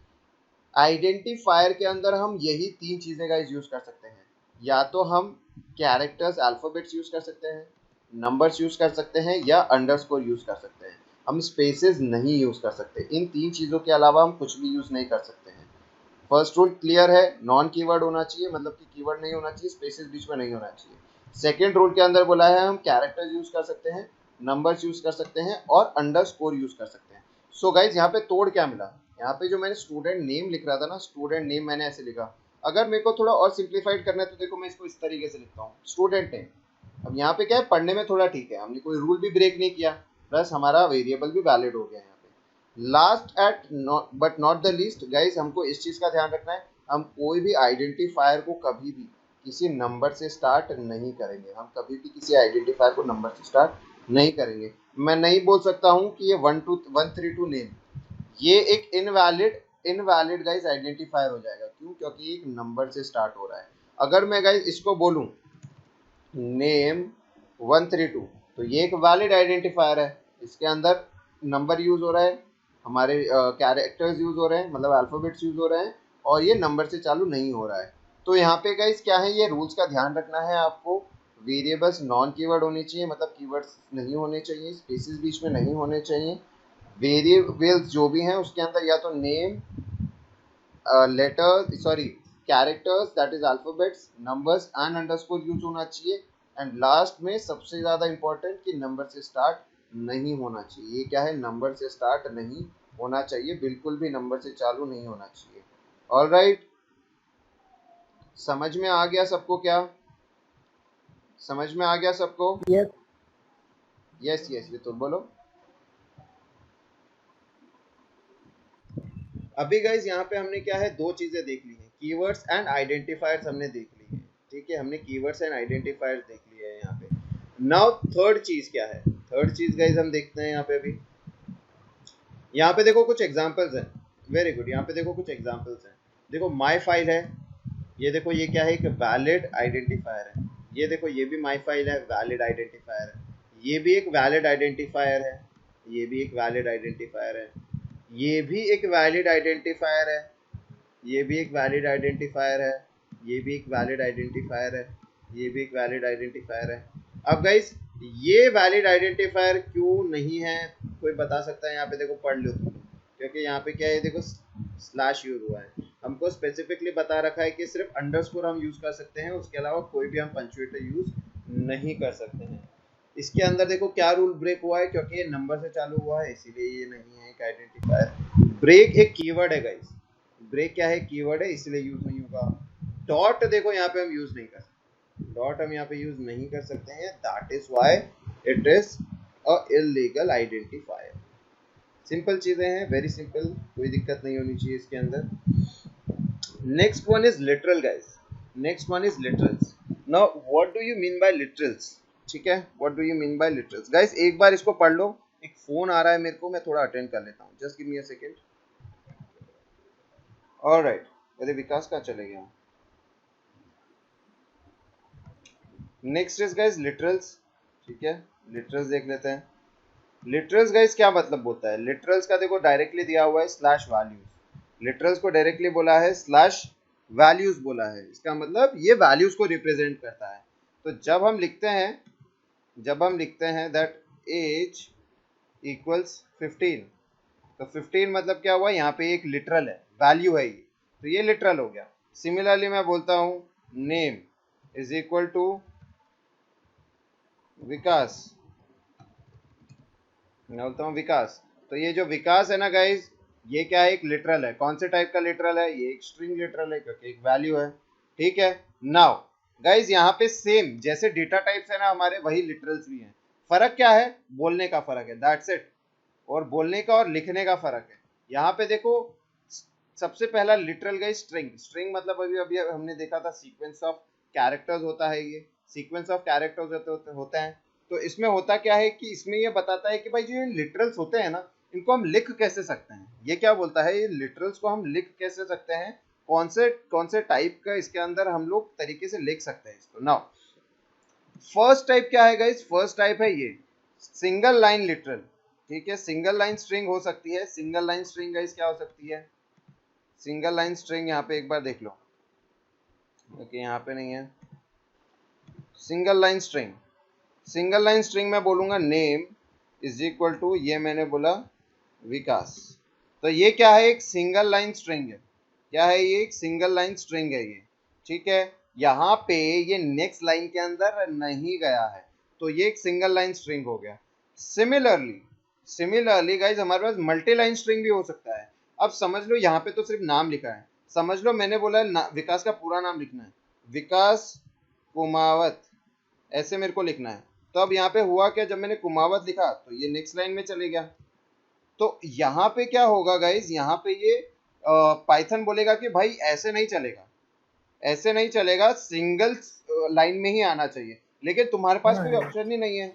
आइडेंटिफायर के अंदर हम यही 3 चीजें गाइस यूज कर सकते हैं, या तो हम कैरेक्टर्स अल्फाबेट्स यूज कर सकते हैं, नंबर्स यूज कर सकते हैं, या अंडरस्कोर यूज कर सकते हैं। हम स्पेसेस नहीं यूज कर सकते। इन 3 चीजों के अलावा हम कुछ भी यूज नहीं कर सकते हैं। फर्स्ट रूल क्लियर है, नॉन कीवर्ड होना चाहिए, मतलब कि कीवर्ड नहीं होना चाहिए, स्पेसेस बीच में नहीं होना चाहिए। सेकेंड रूल के अंदर बोला है हम कैरेक्टर्स यूज कर सकते हैं, नंबर्स यूज कर सकते हैं और अंडरस्कोर यूज कर सकते हैं। सो गाइज यहाँ पे तोड़ क्या मिला? यहाँ पे जो मैंने स्टूडेंट नेम लिख रहा था ना, स्टूडेंट नेम मैंने ऐसे लिखा। अगर मेरे को थोड़ा और सिंप्लीफाइड करना है तो देखो मैं इसको इस तरीके से लिखता हूँ, स्टूडेंट नेम। अब यहाँ पे क्या है, पढ़ने में थोड़ा ठीक है, हमने कोई रूल भी ब्रेक नहीं किया, प्लस हमारा वेरिएबल भी वैलिड हो गया यहाँ पे। Last at but not the least guys, हमको इस चीज का ध्यान रखना है, हम कोई भी आइडेंटिफायर को कभी भी किसी नंबर से स्टार्ट नहीं करेंगे। हम कभी भी किसी आइडेंटिफायर को नंबर से स्टार्ट नहीं करेंगे। मैं नहीं बोल सकता हूँ कि ये 132 नेम, ये एक इनवैलिड गाइस आइडेंटिफायर हो जाएगा। क्यों? क्योंकि एक नंबर से स्टार्ट हो रहा है। अगर मैं गाइस इसको बोलूं नेम 132, तो ये एक वैलिड आइडेंटिफायर है, इसके अंदर नंबर यूज हो रहा है, हमारे कैरेक्टर्स यूज हो रहे हैं, मतलब अल्फाबेट्स यूज हो रहे हैं, और ये नंबर से चालू नहीं हो रहा है। तो यहाँ पे गाइस क्या है, ये रूल्स का ध्यान रखना है आपको। वेरिएबल्स नॉन कीवर्ड होनी चाहिए, मतलब कीवर्ड्स नहीं होने चाहिए, स्पेसेस बीच में नहीं होने चाहिए। वेरिएबल्स जो भी हैं उसके अंदर या तो name, letter sorry characters that is alphabets, numbers and underscore use होना चाहिए। एंड लास्ट में सबसे ज़्यादा इंपॉर्टेंट कि नंबर से स्टार्ट नहीं होना चाहिए। ये क्या है, नंबर से स्टार्ट नहीं होना चाहिए, बिल्कुल भी नंबर से चालू नहीं होना चाहिए। ऑलराइट, समझ में आ गया सबको? क्या समझ में आ गया सबको? यस यस यस, ये तो बोलो। अभी गाइज यहाँ पे हमने क्या है, 2 चीजें देख ली हैं, कीवर्ड्स एंड आइडेंटिफायर्स हमने देख ली है। ठीक है, हमने कीवर्ड्स एंड आइडेंटिफायर्स देख लिए हैं यहाँ पे। नाउ थर्ड चीज क्या है? थर्ड चीज गाइज हम देखते हैं यहाँ पे। अभी यहाँ पे देखो कुछ एग्जांपल्स हैं। वेरी गुड, यहाँ पे देखो कुछ एग्जांपल्स हैं। देखो माई फाइल है, ये देखो ये क्या है, एक वैलिड आइडेंटिफायर है। ये देखो ये भी माई फाइल है, वैलिड आइडेंटिफायर है। ये भी एक वैलिड आइडेंटिफायर है, ये भी एक वैलिड आइडेंटिफायर है, ये भी एक वैलिड आइडेंटिफायर है, ये भी एक वैलिड आइडेंटिफायर है, ये भी एक वैलिड आइडेंटिफायर है, ये भी एक वैलिड आइडेंटिफायर है। अब गाइस ये वैलिड आइडेंटिफायर क्यों नहीं है, कोई बता सकता है? यहाँ पे देखो पढ़ लो तुम, क्योंकि यहाँ पे क्या है, देखो स्लैश यूज हुआ है। हमको स्पेसिफिकली बता रखा है कि सिर्फ अंडरस्कोर हम यूज कर सकते हैं, उसके अलावा कोई भी हम पंक्चुएटर यूज नहीं कर सकते हैं। इसके अंदर देखो क्या रूल ब्रेक हुआ है, क्योंकि ये नंबर से चालू हुआ है इसीलिए ये नहीं है एक आइडेंटिफायर। ब्रेक एक कीवर्ड है गाइस, ब्रेक क्या है, कीवर्ड है, इसलिए यूज नहीं होगा। डॉट देखो यहाँ पे हम यूज नहीं कर सकते, डॉट हम यहाँ पे यूज नहीं कर सकते हैं, that is why it is a illegal identifier. Simple चीजें हैं, वेरी सिंपल, कोई दिक्कत नहीं होनी चाहिए इसके अंदर। Next one is literal guys, next one is literals. Now what do you mean bye literals, ठीक है, what do you mean bye literals guys, एक बार इसको पढ़ लो। एक फोन आ रहा है मेरे को, मैं थोड़ा अटेंड कर लेता हूँ, just give me a second. Alright, अरे विकास कहाँ चले गया। नेक्स्ट इज गाइस लिटरल्स, ठीक है, लिटरल्स देख लेते हैं। लिटरल्स गाइस क्या मतलब होता है, लिटरल्स का देखो डायरेक्टली दिया हुआ है स्लैश वैल्यूज, लिटरल्स को डायरेक्टली बोला है स्लैश वैल्यूज बोला है, इसका मतलब ये वैल्यूज को रिप्रेजेंट करता है। तो जब हम लिखते हैं दैट एज इक्वल्स 15, तो 15 मतलब क्या हुआ, यहाँ पे एक लिटरल है, वैल्यू है ये, तो ये लिटरल हो गया। सिमिलरली मैं बोलता हूँ नेम इज इक्वल टू विकास, मैं बोलता हूँ विकास, तो ये जो विकास है ना गाइज, ये क्या है, एक लिटरल है। कौन से टाइप का लिटरल है, ये एक स्ट्रिंग लिटरल है क्योंकि एक वैल्यू है, ठीक है। नाउ गाइज यहाँ पे सेम जैसे डेटा टाइप्स है ना हमारे, वही लिटरल्स भी हैं। फर्क क्या है, बोलने का फर्क है, दैट्स इट, और बोलने का और लिखने का फर्क है। यहाँ पे देखो सबसे पहला लिटरल गाइज स्ट्रिंग, स्ट्रिंग मतलब अभी अभी हमने देखा था सीक्वेंस ऑफ कैरेक्टर्स होता है, ये सीक्वेंस ऑफ कैरेक्टर्स होते हैं। तो इसमें होता क्या है कि इसमें ये बताता है कि भाई जो ये लिटरल्स होते हैं ना, इनको हम लिख कैसे सकते हैं। ये क्या बोलता है, ये लिटरल्स को हम लिख कैसे सकते हैं, कौन से टाइप का इसके अंदर हम लोग तरीके से लिख सकते हैं इसको। नाउ फर्स्ट टाइप क्या है गाइस, फर्स्ट टाइप है ये सिंगल लाइन लिटरल, ठीक है, सिंगल लाइन स्ट्रिंग हो सकती है। सिंगल लाइन स्ट्रिंग गाइस क्या हो सकती है, सिंगल लाइन स्ट्रिंग यहाँ पे एक बार देख लो, ओके यहाँ पे नहीं है। Single line string, single line string में बोलूंगा नेम इज इक्वल टू, ये मैंने बोला विकास, तो ये क्या है, एक सिंगल लाइन स्ट्रिंग है। क्या है ये, एक सिंगल लाइन स्ट्रिंग है ये, ठीक है। यहाँ पे ये नेक्स्ट लाइन के अंदर नहीं गया है, तो ये एक सिंगल लाइन स्ट्रिंग हो गया। सिमिलरली गाइज हमारे पास मल्टी लाइन स्ट्रिंग भी हो सकता है। अब समझ लो यहाँ पे तो सिर्फ नाम लिखा है, समझ लो मैंने बोला विकास का पूरा नाम लिखना है, विकास कुमावत, ऐसे मेरे को लिखना है। तो अब यहाँ पे हुआ क्या, जब मैंने कुमावत लिखा तो ये नेक्स्ट लाइन में चले गया। तो यहाँ पे क्या होगा गाइज, यहाँ पे ये पाइथन बोलेगा कि भाई ऐसे नहीं चलेगा, ऐसे नहीं चलेगा, सिंगल लाइन में ही आना चाहिए। लेकिन तुम्हारे पास कोई ऑप्शन ही नहीं है,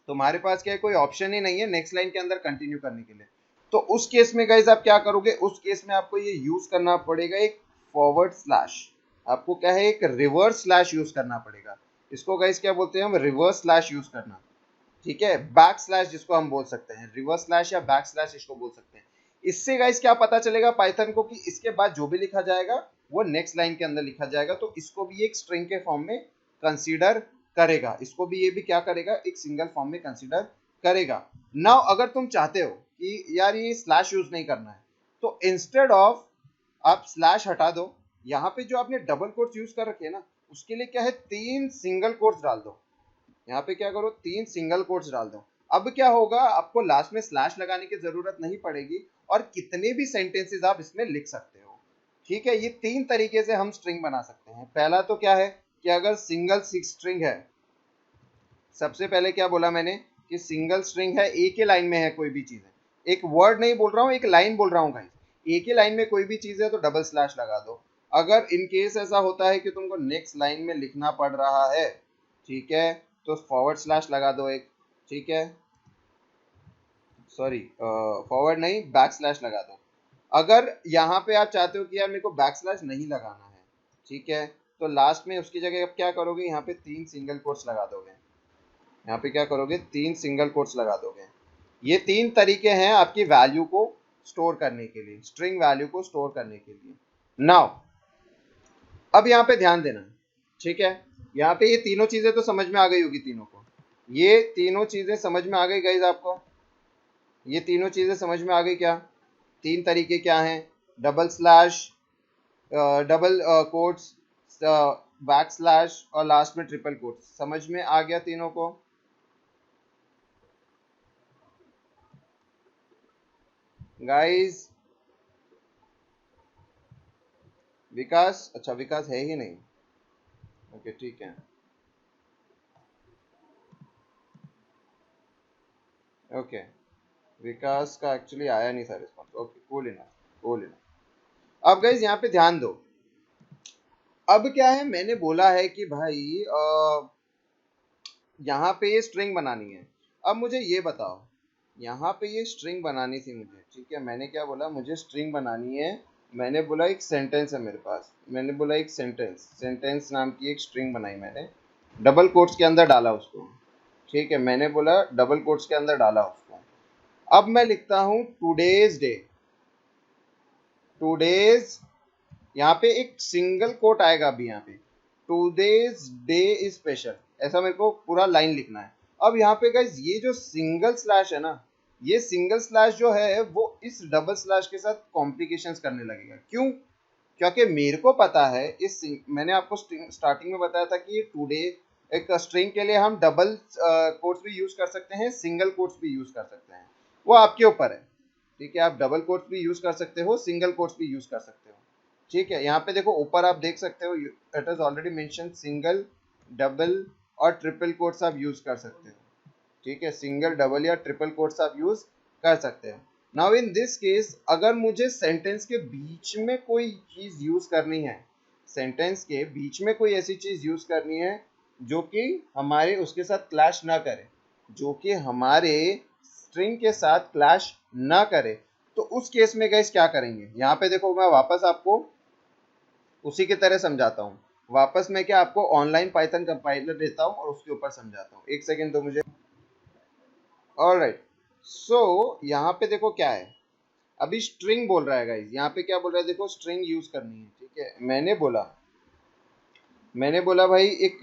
तुम्हारे पास क्या है, कोई ऑप्शन ही नहीं है नेक्स्ट लाइन के अंदर कंटिन्यू करने के लिए। तो उस केस में गाइज आप क्या करोगे, उस केस में आपको ये यूज करना पड़ेगा एक फॉरवर्ड स्लैश, आपको क्या है, एक रिवर्स स्लैश यूज करना पड़ेगा। इसको गाइज क्या बोलते हैं हम, रिवर्स स्लैश यूज करना, ठीक है, बैक स्लैश जिसको हम बोल सकते हैं, रिवर्स स्लैश या बैक स्लैश इसको बोल सकते हैं। इससे गाइस क्या पता चलेगा पाइथन को कि इसके बाद जो भी लिखा जाएगा वो नेक्स्ट लाइन के अंदर लिखा जाएगा, तो इसको भी एक स्ट्रिंग के फॉर्म में कंसीडर करेगा, इसको भी ये भी क्या करेगा, एक सिंगल फॉर्म में कंसीडर करेगा। नाउ अगर तुम चाहते हो कि यार ये स्लैश यूज नहीं करना है, तो इंस्टेड ऑफ आप स्लैश हटा दो, यहाँ पे जो आपने डबल कोट्स यूज कर रखे हैं ना, उसके लिए क्या है, 3 सिंगल कोट्स डाल दो। यहाँ पे क्या करो, 3 सिंगल कोट्स डाल दो। अब क्या होगा, आपको लास्ट में स्लैश लगाने की जरूरत नहीं पड़ेगी और कितने भी सेंटेंसेस आप इसमें लिख सकते हो, ठीक है। ये 3 तरीके से हम स्ट्रिंग बना सकते हैं। पहला तो क्या है कि अगर सिंगल स्ट्रिंग है, सबसे पहले क्या बोला मैंने कि सिंगल स्ट्रिंग है, एक ही लाइन में है कोई भी चीज है, एक वर्ड नहीं बोल रहा हूँ, एक लाइन बोल रहा हूँ भाई, एक ही लाइन में कोई भी चीज है तो डबल स्लैश लगा दो। अगर इन केस ऐसा होता है कि तुमको नेक्स्ट लाइन में लिखना पड़ रहा है, ठीक है, तो फॉरवर्ड स्लैश लगा दो एक, ठीक है, सॉरी फॉरवर्ड नहीं, बैक स्लैश लगा दो। अगर यहाँ पे आप चाहते हो कि यार मेरे को बैक स्लैश नहीं लगाना है, ठीक है, तो लास्ट में उसकी जगह आप क्या करोगे, यहाँ पे 3 सिंगल कोट्स लगा दोगे, यहाँ पे क्या करोगे, 3 सिंगल कोट्स लगा दोगे। ये 3 तरीके हैं आपकी वैल्यू को स्टोर करने के लिए, स्ट्रिंग वैल्यू को स्टोर करने के लिए। नाउ अब यहाँ पे ध्यान देना, ठीक है, यहाँ पे ये तीनों चीजें तो समझ में आ गई होगी तीनों को, ये तीनों चीजें समझ में आ गई गाइज आपको, ये तीनों चीजें समझ में आ गई क्या, 3 तरीके क्या हैं, double slash, double quotes, back slash और लास्ट में ट्रिपल कोट्स, समझ में आ गया तीनों को। गाइस विकास, अच्छा विकास है ही नहीं, ओके ठीक है, ओके विकास का एक्चुअली आया नहीं था response, okay cool enough, cool enough. अब गाइस यहाँ पे ध्यान दो, अब क्या है, मैंने बोला है कि भाई यहाँ पे ये स्ट्रिंग बनानी है। अब मुझे ये बताओ, यहाँ पे ये स्ट्रिंग बनानी थी मुझे, ठीक है, मैंने क्या बोला, मुझे स्ट्रिंग बनानी है। मैंने बोला एक सेंटेंस है मेरे पास, मैंने बोला एक सेंटेंस, सेंटेंस नाम की एक स्ट्रिंग बनाई मैंने, डबल कोट्स के अंदर डाला उसको, ठीक है, मैंने बोला डबल कोट्स के अंदर डाला उसको। अब मैं लिखता हूँ टूडेज डे, टूडेज, यहाँ पे एक सिंगल कोट आएगा अभी यहाँ पे, टूडेज डे इज स्पेशल, ऐसा मेरे को पूरा लाइन लिखना है। अब यहाँ पे गाइस ये जो सिंगल स्लैश है ना, ये सिंगल स्लैश जो है वो इस डबल स्लैश के साथ कॉम्प्लिकेशंस करने लगेगा। क्यों? क्योंकि मेरे को पता है इस, मैंने आपको स्टार्टिंग में बताया था कि ये टुडे एक स्ट्रिंग के लिए हम डबल कोट्स भी यूज कर सकते हैं, सिंगल कोट्स भी यूज कर सकते हैं, वो आपके ऊपर है, ठीक है, आप डबल कोट्स भी यूज कर सकते हो, सिंगल कोट्स भी यूज कर सकते हो, ठीक है। यहाँ पे देखो ऊपर आप देख सकते हो, it is already mention single, double और ट्रिपल कोट्स आप यूज कर सकते हो, ठीक है, सिंगल डबल या ट्रिपल कोट्स आप यूज कर सकते हैं। नाउ इन दिस केस अगर मुझे सेंटेंस के बीच में कोई चीज यूज करनी है, सेंटेंस के बीच में कोई ऐसी चीज यूज करनी है जो कि हमारे उसके साथ क्लैश ना करे, जो कि हमारे स्ट्रिंग के साथ क्लैश ना करे, तो उस केस में गाइस क्या करेंगे, यहाँ पे देखो मैं वापस आपको उसी की तरह समझाता हूँ, वापस मैं क्या आपको ऑनलाइन पाइथन कंपाइलर देता हूँ और उसके ऊपर समझाता हूँ, एक सेकेंड दो मुझे। ऑलराइट, सो यहाँ पे देखो क्या है, अभी स्ट्रिंग बोल रहा है गाइस, यहाँ पे क्या बोल रहा है, देखो स्ट्रिंग यूज करनी है, ठीक है, मैंने बोला भाई एक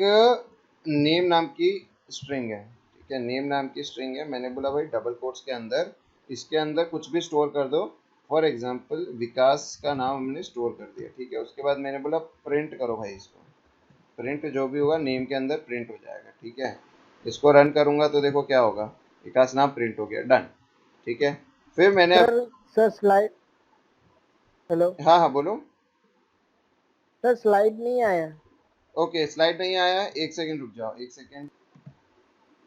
नेम नाम की स्ट्रिंग है, ठीक है, नेम नाम की स्ट्रिंग है, मैंने बोला भाई डबल कोट्स के अंदर, इसके अंदर कुछ भी स्टोर कर दो, फॉर एग्जांपल विकास का नाम हमने स्टोर कर दिया, ठीक है, उसके बाद मैंने बोला प्रिंट करो भाई इसको, प्रिंट जो भी होगा नेम के अंदर प्रिंट हो जाएगा, ठीक है, इसको रन करूंगा तो देखो क्या होगा, विकास नाम प्रिंट हो गया, डन, ठीक है। फिर मैंने सर सर स्लाइड, हेलो हाँ हाँ बोलो। सर, स्लाइड नहीं आया। ओके स्लाइड नहीं आया, एक सेकंड रुक जाओ, एक सेकंड।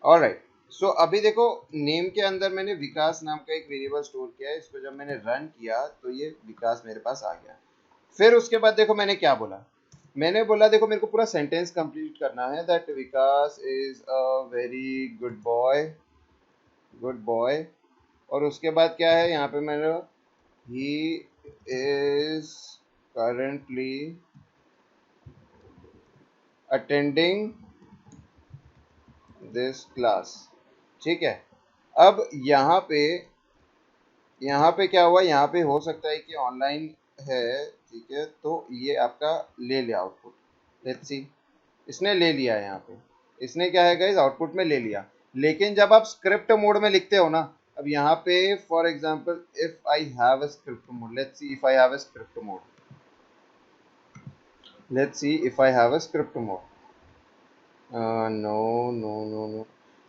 ऑलराइट, सो अभी देखो नेम के अंदर मैंने विकास नाम का एक वेरिएबल स्टोर किया है, इसको जब मैंने रन किया तो ये विकास मेरे पास आ गया। फिर उसके बाद देखो मैंने क्या बोला, मैंने बोला देखो मेरे को पूरा सेंटेंस कंप्लीट करना है, that Vikas is a very good boy, good boy, और उसके बाद क्या है यहाँ पे मैंने, he is currently attending this class, ठीक है। अब यहाँ पे क्या हुआ, यहाँ पे हो सकता है कि ऑनलाइन है, ठीक है, तो ये आपका ले लिया आउटपुट, लेट्स सी, इसने ले लिया है, यहाँ पे इसने क्या है गाइस आउटपुट में ले लिया, लेकिन जब आप स्क्रिप्ट मोड में लिखते हो ना, अब यहाँ पे for example if I have a script mode, let's see if I have a script mode, let's see if I have a script mode, no no no no,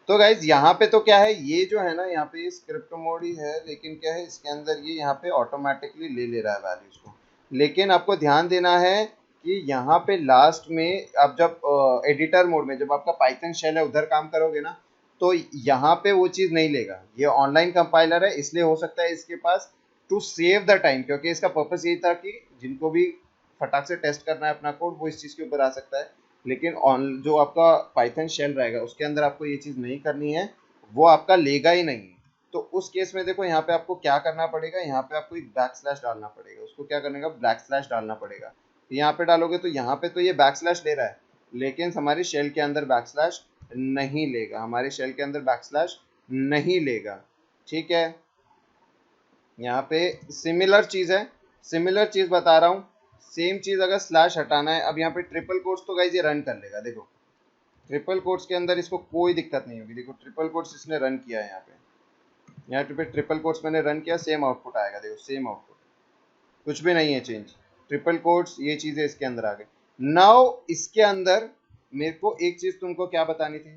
तो गाइज यहाँ पे तो क्या है, ये जो है ना यहाँ पे स्क्रिप्ट मोड ही है, लेकिन क्या है इसके अंदर ये यहाँ पे ऑटोमेटिकली ले ले रहा है वैल्यूज को, लेकिन आपको ध्यान देना है कि यहाँ पे लास्ट में आप जब एडिटर मोड में जब आपका पाइथन शेल है उधर काम करोगे ना, तो यहाँ पे वो चीज़ नहीं लेगा, ये ऑनलाइन कंपाइलर है इसलिए हो सकता है इसके पास टू सेव द टाइम, क्योंकि इसका पर्पस यही था कि जिनको भी फटाक से टेस्ट करना है अपना कोड वो इस चीज़ के ऊपर आ सकता है, लेकिन ऑन जो आपका पाइथन शेल रहेगा उसके अंदर आपको ये चीज़ नहीं करनी है, वो आपका लेगा ही नहीं। तो उस केस में देखो यहाँ पे आपको क्या करना पड़ेगा, यहाँ पे आपको एक बैक स्लैश डालना पड़ेगा, उसको क्या करने का, बैक स्लैश डालना पड़ेगा, तो यहाँ पे डालोगे तो यहाँ पे तो ये बैक स्लैश ले रहा है, लेकिन हमारी शेल के अंदर बैक स्लैश नहीं लेगा, हमारे शेल के अंदर बैक स्लैश नहीं लेगा, ठीक है। यहाँ पे सिमिलर चीज़ है, सिमिलर चीज़ बता रहा हूँ, सेम चीज़ अगर स्लैश हटाना है, अब यहाँ पे ट्रिपल कोट्स तो गाइस ये रन कर लेगा, देखो ट्रिपल कोट्स के अंदर इसको कोई दिक्कत नहीं होगी, देखो ट्रिपल कोट्स इसने रन किया है, यहाँ पे ट्रिपल कोट्स मैंने रन किया, सेम आउटपुट आएगा, देखो सेम आउटपुट, कुछ भी नहीं है चेंज, ट्रिपल कोट्स ये चीज़ें इसके अंदर आ गई। नाउ इसके अंदर मेरे को एक चीज़ तुमको क्या बतानी थी,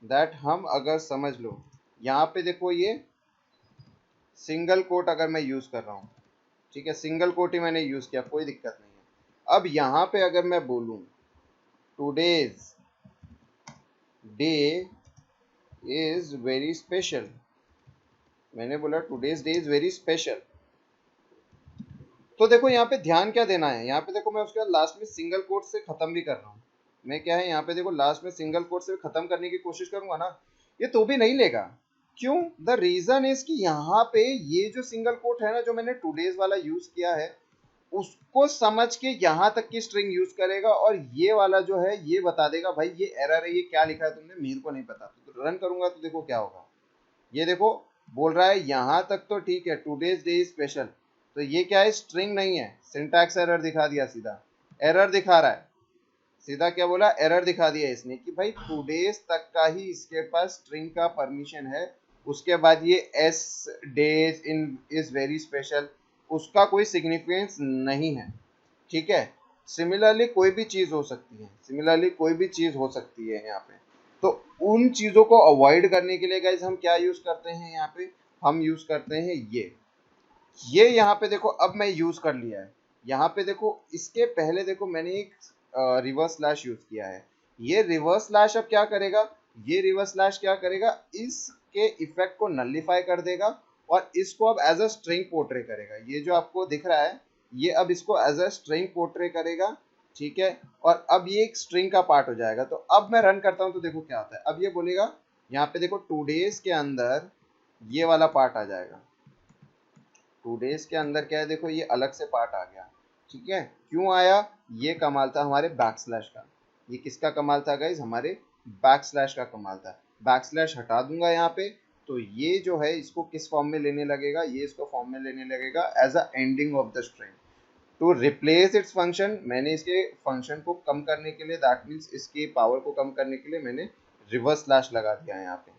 दैट हम अगर समझ लो, यहाँ पे देखो ये सिंगल कोट अगर मैं यूज कर रहा हूँ, ठीक है, सिंगल कोट ही मैंने यूज किया, कोई दिक्कत नहीं है। अब यहाँ पे अगर मैं बोलूँ today's day is very special, मैंने बोला today's day is very special, तो देखो यहाँ पे ध्यान क्या देना है, यहाँ पे देखो मैं उसके बाद लास्ट में सिंगल कोट से खत्म भी कर रहा हूँ। मैं क्या है यहाँ पे देखो लास्ट में सिंगल कोट से खत्म करने की कोशिश करूंगा ना, ये तो भी नहीं लेगा। क्यों? द रीजन इज कि यहाँ पे ये जो सिंगल कोट है ना, जो मैंने टूडेज वाला यूज किया है, उसको समझ के यहाँ तक की स्ट्रिंग यूज करेगा, और ये वाला जो है ये बता देगा भाई ये एरर है, ये क्या लिखा है तुमने, मेरे को नहीं पता। तो रन करूंगा तो देखो क्या होगा, ये देखो बोल रहा है यहाँ तक तो ठीक है, टूडेज डे स्पेशल, तो ये क्या है, स्ट्रिंग नहीं है, सिंटैक्स एरर दिखा दिया, सीधा एरर दिखा रहा है, सीधा क्या बोला, एरर दिखा दिया इसने कि भाई टूडेज तक का ही इसके पास स्ट्रिंग का परमिशन है, उसके बाद ये S days in is very special, उसका कोई सिग्निफिकेंस नहीं है, ठीक है। सिमिलरली कोई भी चीज हो सकती है, सिमिलरली कोई भी चीज हो सकती है यहाँ पे। तो उन चीजों को अवॉइड करने के लिए गाइज हम क्या यूज करते हैं यहाँ पे, हम यूज करते हैं ये यहाँ पे देखो, अब मैं यूज कर लिया है, यहाँ पे देखो इसके पहले देखो मैंने एक रिवर्स स्लैश यूज किया है, ये रिवर्स स्लैश अब क्या करेगा, ये रिवर्स स्लैश क्या करेगा, इसके इफेक्ट को नलिफाई कर देगा, और इसको अब एज अ स्ट्रिंग पोर्ट्रे करेगा, ये जो आपको दिख रहा है ये अब इसको एज अ स्ट्रिंग पोर्ट्रे करेगा, ठीक है, और अब ये एक स्ट्रिंग का पार्ट हो जाएगा। तो अब मैं रन करता हूं तो देखो क्या होता है, अब ये बोलेगा यहाँ पे देखो टूडेज के अंदर ये वाला पार्ट आ जाएगा, टूडेज के अंदर क्या है देखो ये अलग से पार्ट आ गया, ठीक है। क्यों आया, ये कमाल था हमारे बैक स्लैश का, ये किसका कमाल था गाइज, हमारे बैक स्लैश का कमाल था। बैक स्लैश हटा दूंगा यहाँ पे, तो ये जो है इसको किस फॉर्म में लेने लगेगा, ये इसको फॉर्म में लेने लगेगा as a ending of the string. To replace its function, मैंने इसके फंक्शन को कम करने के लिए, दैट मीन्स इसकी पावर को कम करने के लिए मैंने रिवर्स स्लैश लगा दिया है यहाँ पे,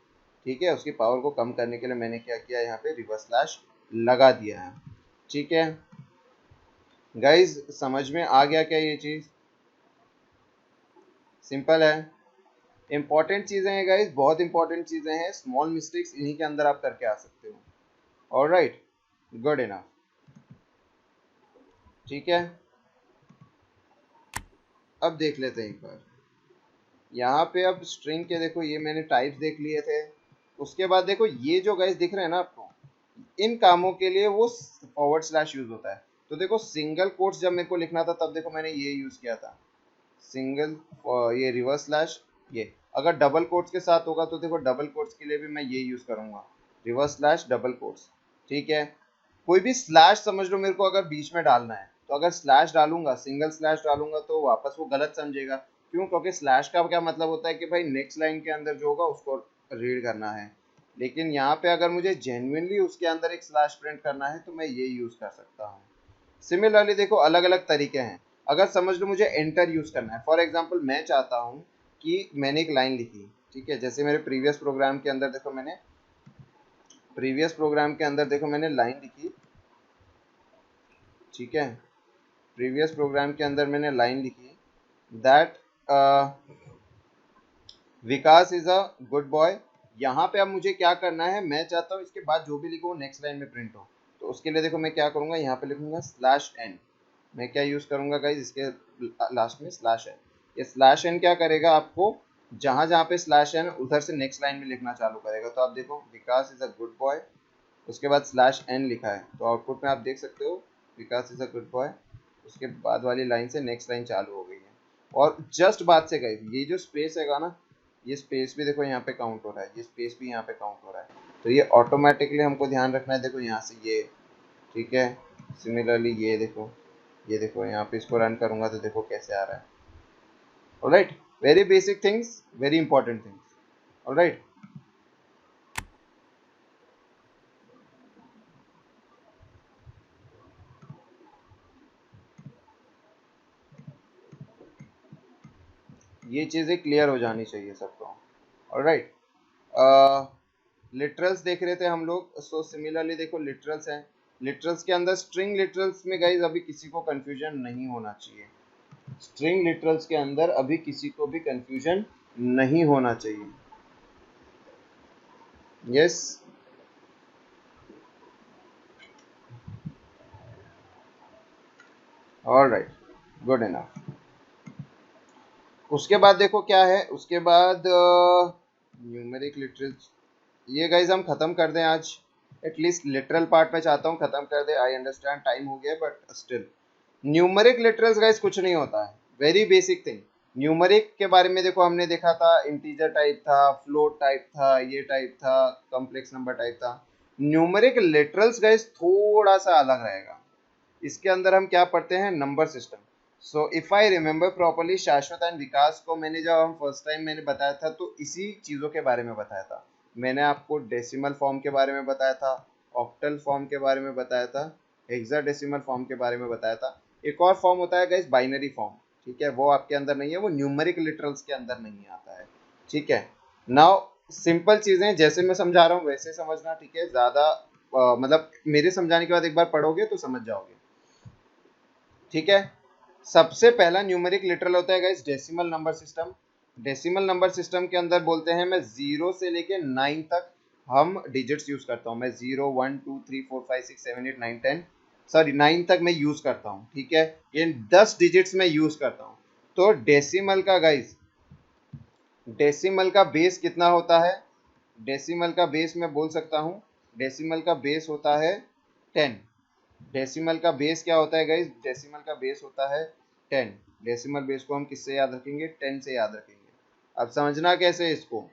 ठीक है, उसकी पावर को कम करने के लिए मैंने क्या किया यहाँ पे रिवर्स स्लैश लगा दिया है, ठीक है। गाइज समझ में आ गया क्या ये चीज, सिंपल है, इंपॉर्टेंट चीजें हैं गाइज, बहुत इंपॉर्टेंट चीजें हैं, स्मॉल मिस्टेक्स इन्हीं के अंदर आप करके आ सकते हो, ऑलराइट, गुड इनफ, ठीक है। अब देख लेते हैं एक बार, यहाँ पे अब स्ट्रिंग के देखो ये मैंने टाइप्स देख लिए थे, उसके बाद देखो ये जो गाइज दिख रहे हैं ना आपको, इन कामों के लिए वो फॉरवर्ड स्लैश यूज होता है। तो देखो सिंगल कोट्स जब मेरे को लिखना था तब देखो मैंने ये यूज किया था, सिंगल, ये रिवर्स स्लैश, ये अगर डबल कोट्स के साथ होगा तो देखो डबल कोट्स के लिए भी मैं ये यूज करूंगा, रिवर्स स्लैश डबल कोट्स, ठीक है। कोई भी स्लैश समझ लो मेरे को अगर बीच में डालना है, तो अगर स्लैश डालूंगा, सिंगल स्लैश डालूंगा तो वापस वो गलत समझेगा, क्यों, क्योंकि स्लैश का क्या मतलब होता है कि भाई नेक्स्ट लाइन के अंदर जो होगा उसको रीड करना है, लेकिन यहाँ पे अगर मुझे जेन्युइनली उसके अंदर एक स्लैश प्रिंट करना है तो मैं ये यूज कर सकता हूँ। सिमिलरली देखो अलग अलग तरीके हैं, अगर समझ लो मुझे एंटर यूज करना है, फॉर एग्जाम्पल मैं चाहता हूँ कि मैंने एक लाइन लिखी, ठीक है, जैसे मेरे प्रीवियस प्रोग्राम के अंदर देखो मैंने लाइन लिखी, ठीक है, प्रीवियस प्रोग्राम के अंदर मैंने लाइन लिखी that Vikas is a good boy. यहाँ पे अब मुझे क्या करना है, मैं चाहता हूँ इसके बाद जो भी लिखो नेक्स्ट लाइन में प्रिंट हो, तो उसके लिए देखो मैं क्या करूँगा, यहाँ पे लिखूंगा स्लैश एन, मैं क्या यूज करूंगा गाइज, इसके लास्ट में स्लैश एन, ये स्लैश एन क्या करेगा, आपको जहां जहां पे स्लैश एन उधर से नेक्स्ट लाइन में लिखना चालू करेगा। तो आप देखो विकास इज अ गुड बॉय, उसके बाद स्लैश एन लिखा है, तो आउटपुट में आप देख सकते हो विकास इज अ गुड बॉय, उसके बाद वाली लाइन से नेक्स्ट लाइन चालू हो गई है। और जस्ट बात से गाइस ये जो स्पेस हैगा ना, ये स्पेस भी देखो यहाँ पे काउंट हो रहा है, ये स्पेस भी यहाँ पे काउंट हो रहा है, तो ये ऑटोमेटिकली हमको ध्यान रखना है, देखो यहाँ से ये, ठीक है। सिमिलरली ये देखो यहाँ पे इसको रन करूंगा तो देखो कैसे आ रहा है, alright, very basic things, very important things, alright. ये चीजें क्लियर हो जानी चाहिए सबको, ऑलराइट। लिटरल्स देख रहे थे हम लोग, सो सिमिलरली देखो लिटरल्स हैं, लिटरल्स के अंदर स्ट्रिंग लिटरल्स में गाइज अभी किसी को कंफ्यूजन नहीं होना चाहिए, स्ट्रिंग लिटरल्स के अंदर अभी किसी को भी कंफ्यूजन नहीं होना चाहिए, यस। Alright, good enough. उसके बाद देखो क्या है, उसके बाद न्यूमेरिक लिटरल्स, ये गाइज हम खत्म कर दें आज, एटलीस्ट लिटरल पार्ट में चाहता हूँ खत्म कर दे। आई अंडरस्टैंड टाइम हो गया, but still numeric literals guys कुछ नहीं होता है, वेरी बेसिक थिंग। न्यूमेरिक के बारे में देखो हमने देखा था, इंटीजर टाइप था, फ्लोट टाइप था, ये टाइप था, कॉम्प्लेक्स नंबर टाइप था। न्यूमेरिक लिटरल्स गाइज थोड़ा सा अलग रहेगा। इसके अंदर हम क्या पढ़ते हैं, number system. So if I remember properly, शाश्वत एंड विकास को मैंने जब हम फर्स्ट टाइम मैंने बताया था तो इसी चीज़ों के बारे में बताया था। मैंने आपको डेसिमल फॉर्म के बारे में बताया था, ऑक्टल फॉर्म के बारे में बताया था, हेक्साडेसिमल फॉर्म के बारे में बताया था। एक और फॉर्म होता है गाइस बाइनरी फॉर्म, ठीक है, वो आपके अंदर नहीं है, वो न्यूमेरिक लिटरल्स के अंदर नहीं आता है, ठीक है। नाउ सिंपल चीजें जैसे मैं समझा रहा हूँ वैसे समझना, ठीक है, ज्यादा मतलब मेरे समझाने के बाद एक बार पढ़ोगे तो समझ जाओगे, ठीक है। सबसे पहला न्यूमेरिक लिटरल होता है guys decimal number system. Decimal number system के अंदर बोलते हैं, मैं 0 से लेके 9 तक हम डिजिट्स यूज करता हूँ। मैं 0 1 2 3 4 5 6 7 8 9 10, सॉरी 9 तक मैं यूज करता हूँ, ठीक है। ये 10 डिजिट्स में यूज करता हूँ। तो डेसिमल का गाइस, डेसिमल का बेस कितना होता है, डेसिमल का बेस मैं बोल सकता हूँ, डेसिमल का बेस होता है 10। डेसिमल का बेस क्या होता है गाइस, डेसिमल का बेस होता है 10। डेसिमल बेस को हम किससे याद रखेंगे, 10 से याद रखेंगे। अब समझना कैसे, इसको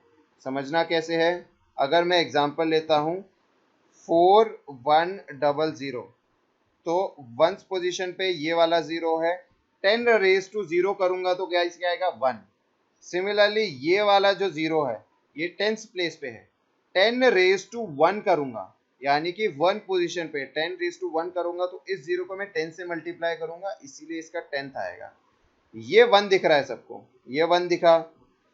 समझना कैसे है, अगर मैं एग्जांपल लेता हूँ 4100, तो वंस पोजीशन पे ये वाला 0 है, 10 रेज टू 0 करूंगा तो क्या इसका आएगा 1। सिमिलरली ये वाला जो 0 है ये टेंथ प्लेस पे है, 10 रेज टू 1 करूंगा, यानी कि 1 पोजीशन पे 10 रेज टू 1 करूंगा तो इस 0 को मैं 10 से मल्टीप्लाई करूंगा, इसीलिए इसका 10th आएगा। ये 1 दिख रहा है सबको, ये 1 दिखा,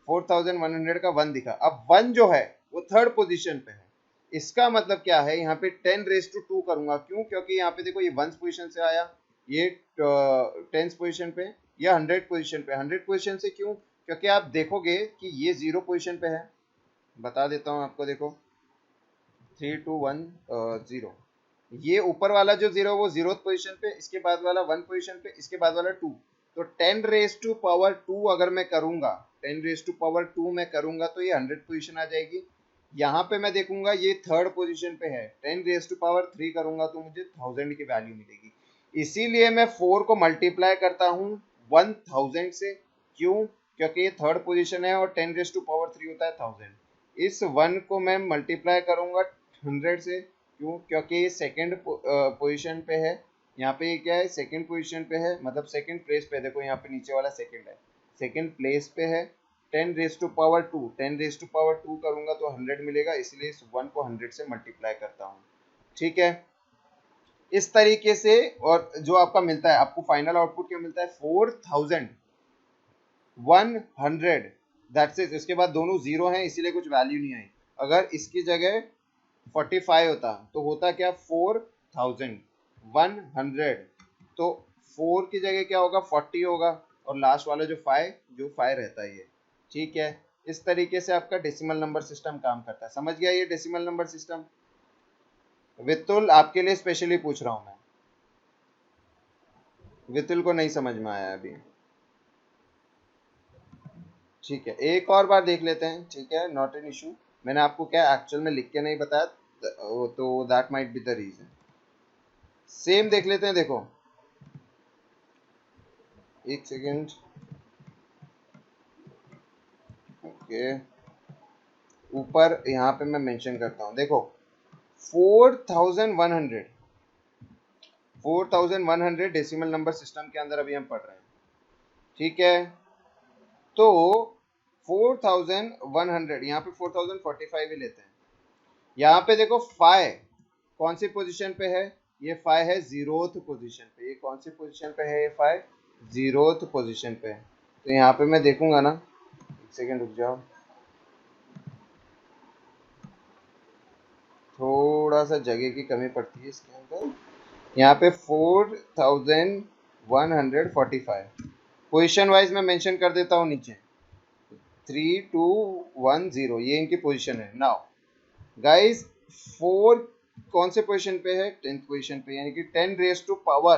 4100 का 1 दिखा। अब 1 जो है वो थर्ड पोजीशन पे है, इसका मतलब क्या है, यहाँ पे 10 रेज टू 2 करूंगा, क्यों, क्योंकि यहाँ पे देखो ये 1 पोजीशन से आया, ये 10 पोजीशन पे, या 100 पोजीशन पे, 100 पोजीशन से क्यों, क्योंकि आप देखोगे कि ये 0 पोजीशन पे है। बता देता हूँ आपको, देखो 3210, ये ऊपर वाला जो 0 वो 0th पोजीशन पे, इसके बाद वाला 1 पोजीशन पे, इसके बाद वाला 2। तो 10 रेज टू पावर 2 अगर मैं करूंगा, 10 रेज टू पावर 2 मैं करूंगा तो ये 100 पोजीशन आ जाएगी। यहाँ पे मैं देखूंगा ये थर्ड पोजीशन पे है, 10 रेज टू पावर 3 करूंगा तो मुझे 1000 की वैल्यू मिलेगी। इसीलिए मैं 4 को मल्टीप्लाई करता हूँ 1000 से, क्यों, क्योंकि ये थर्ड पोजीशन है और 10 रेज टू पावर 3 होता है 1000। इस 1 को मैं मल्टीप्लाई करूंगा 100 से, क्यों, क्योंकि ये सेकंड पोजीशन पे है, यहाँ पे ये क्या है, सेकंड पोजीशन पे है, मतलब सेकंड प्लेस पे, देखो यहाँ पे नीचे वाला सेकंड है, सेकंड प्लेस पे है। 10 raise to power 2, 10 raise to power 2 करूंगा तो 100 मिलेगा, इसलिए इस 1 को 100 से मल्टीप्लाई करता हूँ, ठीक है। इस तरीके से, और जो आपका मिलता है, आपको फाइनल आउटपुट क्या मिलता है, 4100, दैट्स इट। इसके बाद दोनों 0 हैं इसीलिए कुछ वैल्यू नहीं आई। अगर इसकी जगह 45 होता तो होता क्या, 4100, तो 4 की जगह क्या होगा, 40 होगा, और लास्ट वाला जो 5 रहता है ये, ठीक है। इस तरीके से आपका डेसिमल नंबर सिस्टम काम करता है। समझ गया ये डेसिमल नंबर सिस्टम, वितुल आपके लिए स्पेशली पूछ रहा हूं मैं, वितुल को नहीं समझ में आया अभी, ठीक है। एक और बार देख लेते हैं, ठीक है, नॉट एन इशू। मैंने आपको क्या एक्चुअल में लिख के नहीं बताया, तो that might be the reason. Same देख लेते हैं, देखो एक सेकेंड, ओके, ऊपर यहाँ पे मैं मेंशन करता हूँ, देखो 4100, 4100 डेसिमल नंबर सिस्टम के अंदर अभी हम पढ़ रहे हैं, ठीक है। तो 4100, यहाँ पे 4045 ही लेते हैं। यहाँ पे देखो 5 कौन सी पोजीशन पे है, ये 5 है 0th पोजीशन पे। ये कौन सी पोजीशन पे है, ये 5 0th पोजीशन पे है। तो यहाँ पे मैं देखूंगा ना, एक सेकेंड रुक जाओ, थोड़ा सा जगह की कमी पड़ती है इसके अंदर। यहाँ पे 4145 पोजीशन वाइज मैं मेंशन कर देता हूँ नीचे, 3210, ये इनकी पोजीशन है। नाउ गाइस 4 कौन से पोजीशन पे है, 10th पोजीशन पे, यानी कि 10 रेज टू पावर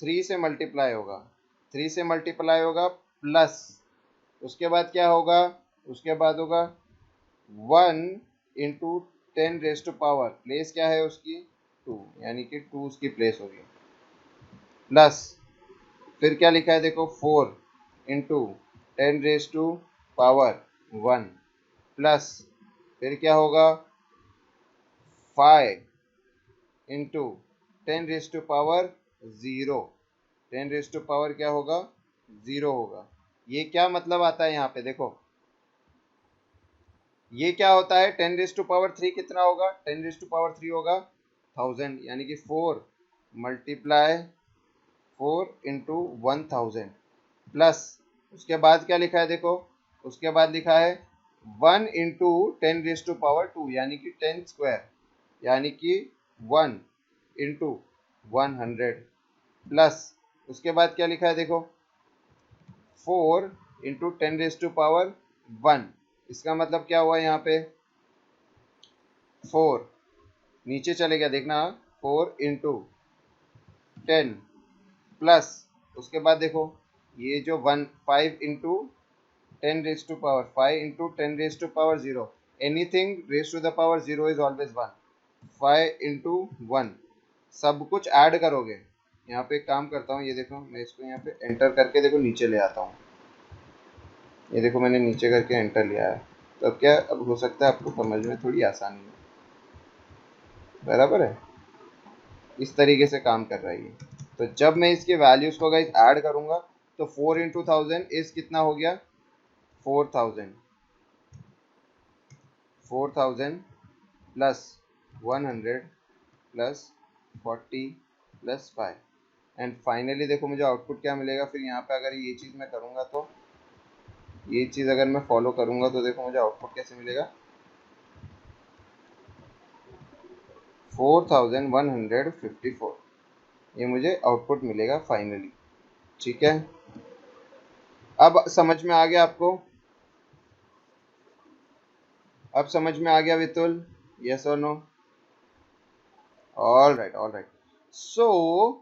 3 से मल्टीप्लाई होगा, 3 से मल्टीप्लाई होगा प्लस, उसके बाद क्या होगा, उसके बाद होगा 1 इंटू 10⁻⁴, प्लेस क्या है उसकी 2, यानी कि 2 उसकी प्लेस होगी, प्लस फिर क्या लिखा है देखो 4 इंटू 10⁻⁴ प्लस फिर क्या होगा 5 इंटू 10⁻⁴, 10⁻⁴ क्या होगा 0 होगा। ये क्या मतलब आता है यहाँ पे देखो, ये क्या होता है 10⁻³ कितना होगा, 10⁻³ होगा 1000, यानी कि 4 मल्टीप्लाई 4 इंटू 1000 प्लस उसके बाद क्या लिखा है देखो, उसके बाद लिखा है 1 इंटू 10⁻², यानी कि 10 स्क्वायर, यानी कि 1 इंटू 100 प्लस उसके बाद क्या लिखा है देखो 4 इंटू 10⁻⁴, इसका मतलब क्या हुआ यहाँ पे 4 नीचे चले गया देखना, 4 इंटू 10 प्लस उसके बाद देखो ये जो 5 into 10⁻⁴, 5 into 10⁻⁴, anything raise to the power 0 is always 1, 5 into 1, सब कुछ ऐड करोगे। यहाँ पे एक काम करता हूँ, ये देखो मैं इसको यहाँ पे एंटर करके देखो नीचे ले आता हूँ, ये देखो मैंने नीचे करके एंटर लिया है, तो अब क्या, अब हो सकता है आपको समझ में थोड़ी आसानी हो, बराबर है, इस तरीके से काम कर रहा है ये। तो जब मैं इसके वैल्यूज को गाइस ऐड करूंगा तो 4 इंटू 1000 इज कितना हो गया 4000, 4000 plus 100 plus 40 plus 5 and finally देखो मुझे आउटपुट क्या मिलेगा। फिर यहाँ पे अगर ये चीज़ मैं करूँगा, तो ये चीज़ अगर मैं फॉलो करूँगा तो देखो मुझे आउटपुट कैसे मिलेगा 4154, ये मुझे आउटपुट मिलेगा फाइनली। ठीक है, अब समझ में आ गया आपको, अब समझ में आ गया वितुल, यस और no? All right, all right. So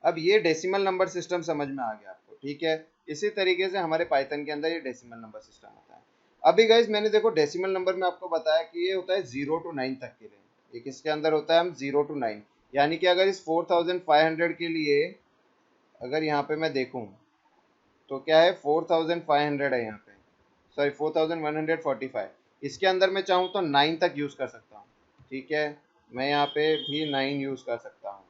अब ये डेसिमल नंबर सिस्टम समझ में आ गया आपको, ठीक है। इसी तरीके से हमारे पाइथन के अंदर ये डेसिमल नंबर सिस्टम होता है। अभी गाइज मैंने देखो डेसिमल नंबर में आपको बताया कि ये होता है 0 to 9 तक के लिए, एक इसके अंदर होता है हम 0 to 9, यानी कि अगर इस 4500 के लिए अगर यहाँ पे मैं देखूँ तो क्या है 4500 है यहाँ पे, सॉरी 4145, इसके अंदर मैं चाहूँ तो 9 तक यूज़ कर सकता हूँ। ठीक है, मैं यहाँ पे भी 9 यूज़ कर सकता हूँ।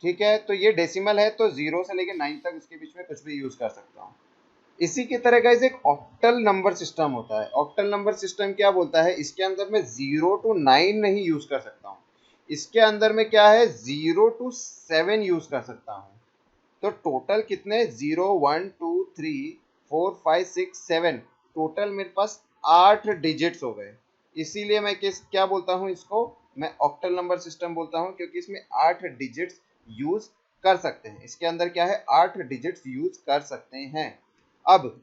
ठीक है, तो ये डेसिमल है तो 0 से लेके 9 तक इसके बीच में कुछ भी यूज़ कर सकता हूँ। इसी की तरह का एक ऑक्टल नंबर सिस्टम होता है। ऑक्टल नंबर सिस्टम क्या बोलता है, इसके अंदर मैं 0 to 9 नहीं यूज़ कर सकता हूँ, इसके अंदर में क्या है 0 to 7 यूज़ कर सकता हूँ। तो टोटल कितने 0 1 2 3 4 5 6 7, टोटल मेरे पास 8 डिजिट्स हो गए। इसीलिए मैं क्या बोलता हूँ, इसको मैं ऑक्टल नंबर सिस्टम बोलता हूँ, क्योंकि इसमें 8 डिजिट्स यूज कर सकते हैं। इसके अंदर क्या है 8 डिजिट्स यूज कर सकते हैं। अब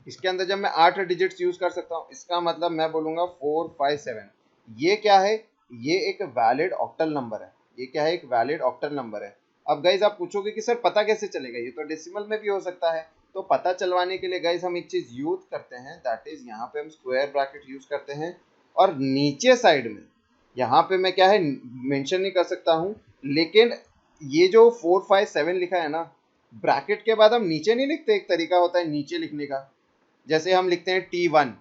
इसके अंदर जब मैं 8 डिजिट्स यूज कर सकता हूँ, इसका मतलब मैं बोलूंगा 4 5 7, ये क्या है, ये एक वैलिड ऑक्टल नंबर है। ये क्या है, एक वैलिड ऑक्टल नंबर है। अब गाइज आप पूछोगे कि सर पता कैसे चलेगा, ये तो डेसिमल में भी हो सकता है। तो पता चलवाने के लिए गाइज हम एक चीज यूज करते हैं, दैट इज यहाँ पे हम स्क्वायर ब्रैकेट यूज करते हैं, और नीचे साइड में यहाँ पे मैं क्या है मेंशन नहीं कर सकता हूँ, लेकिन ये जो 4 5 7 लिखा है ना, ब्रैकेट के बाद हम नीचे नहीं लिखते, एक तरीका होता है नीचे लिखने का, जैसे हम लिखते हैं T1,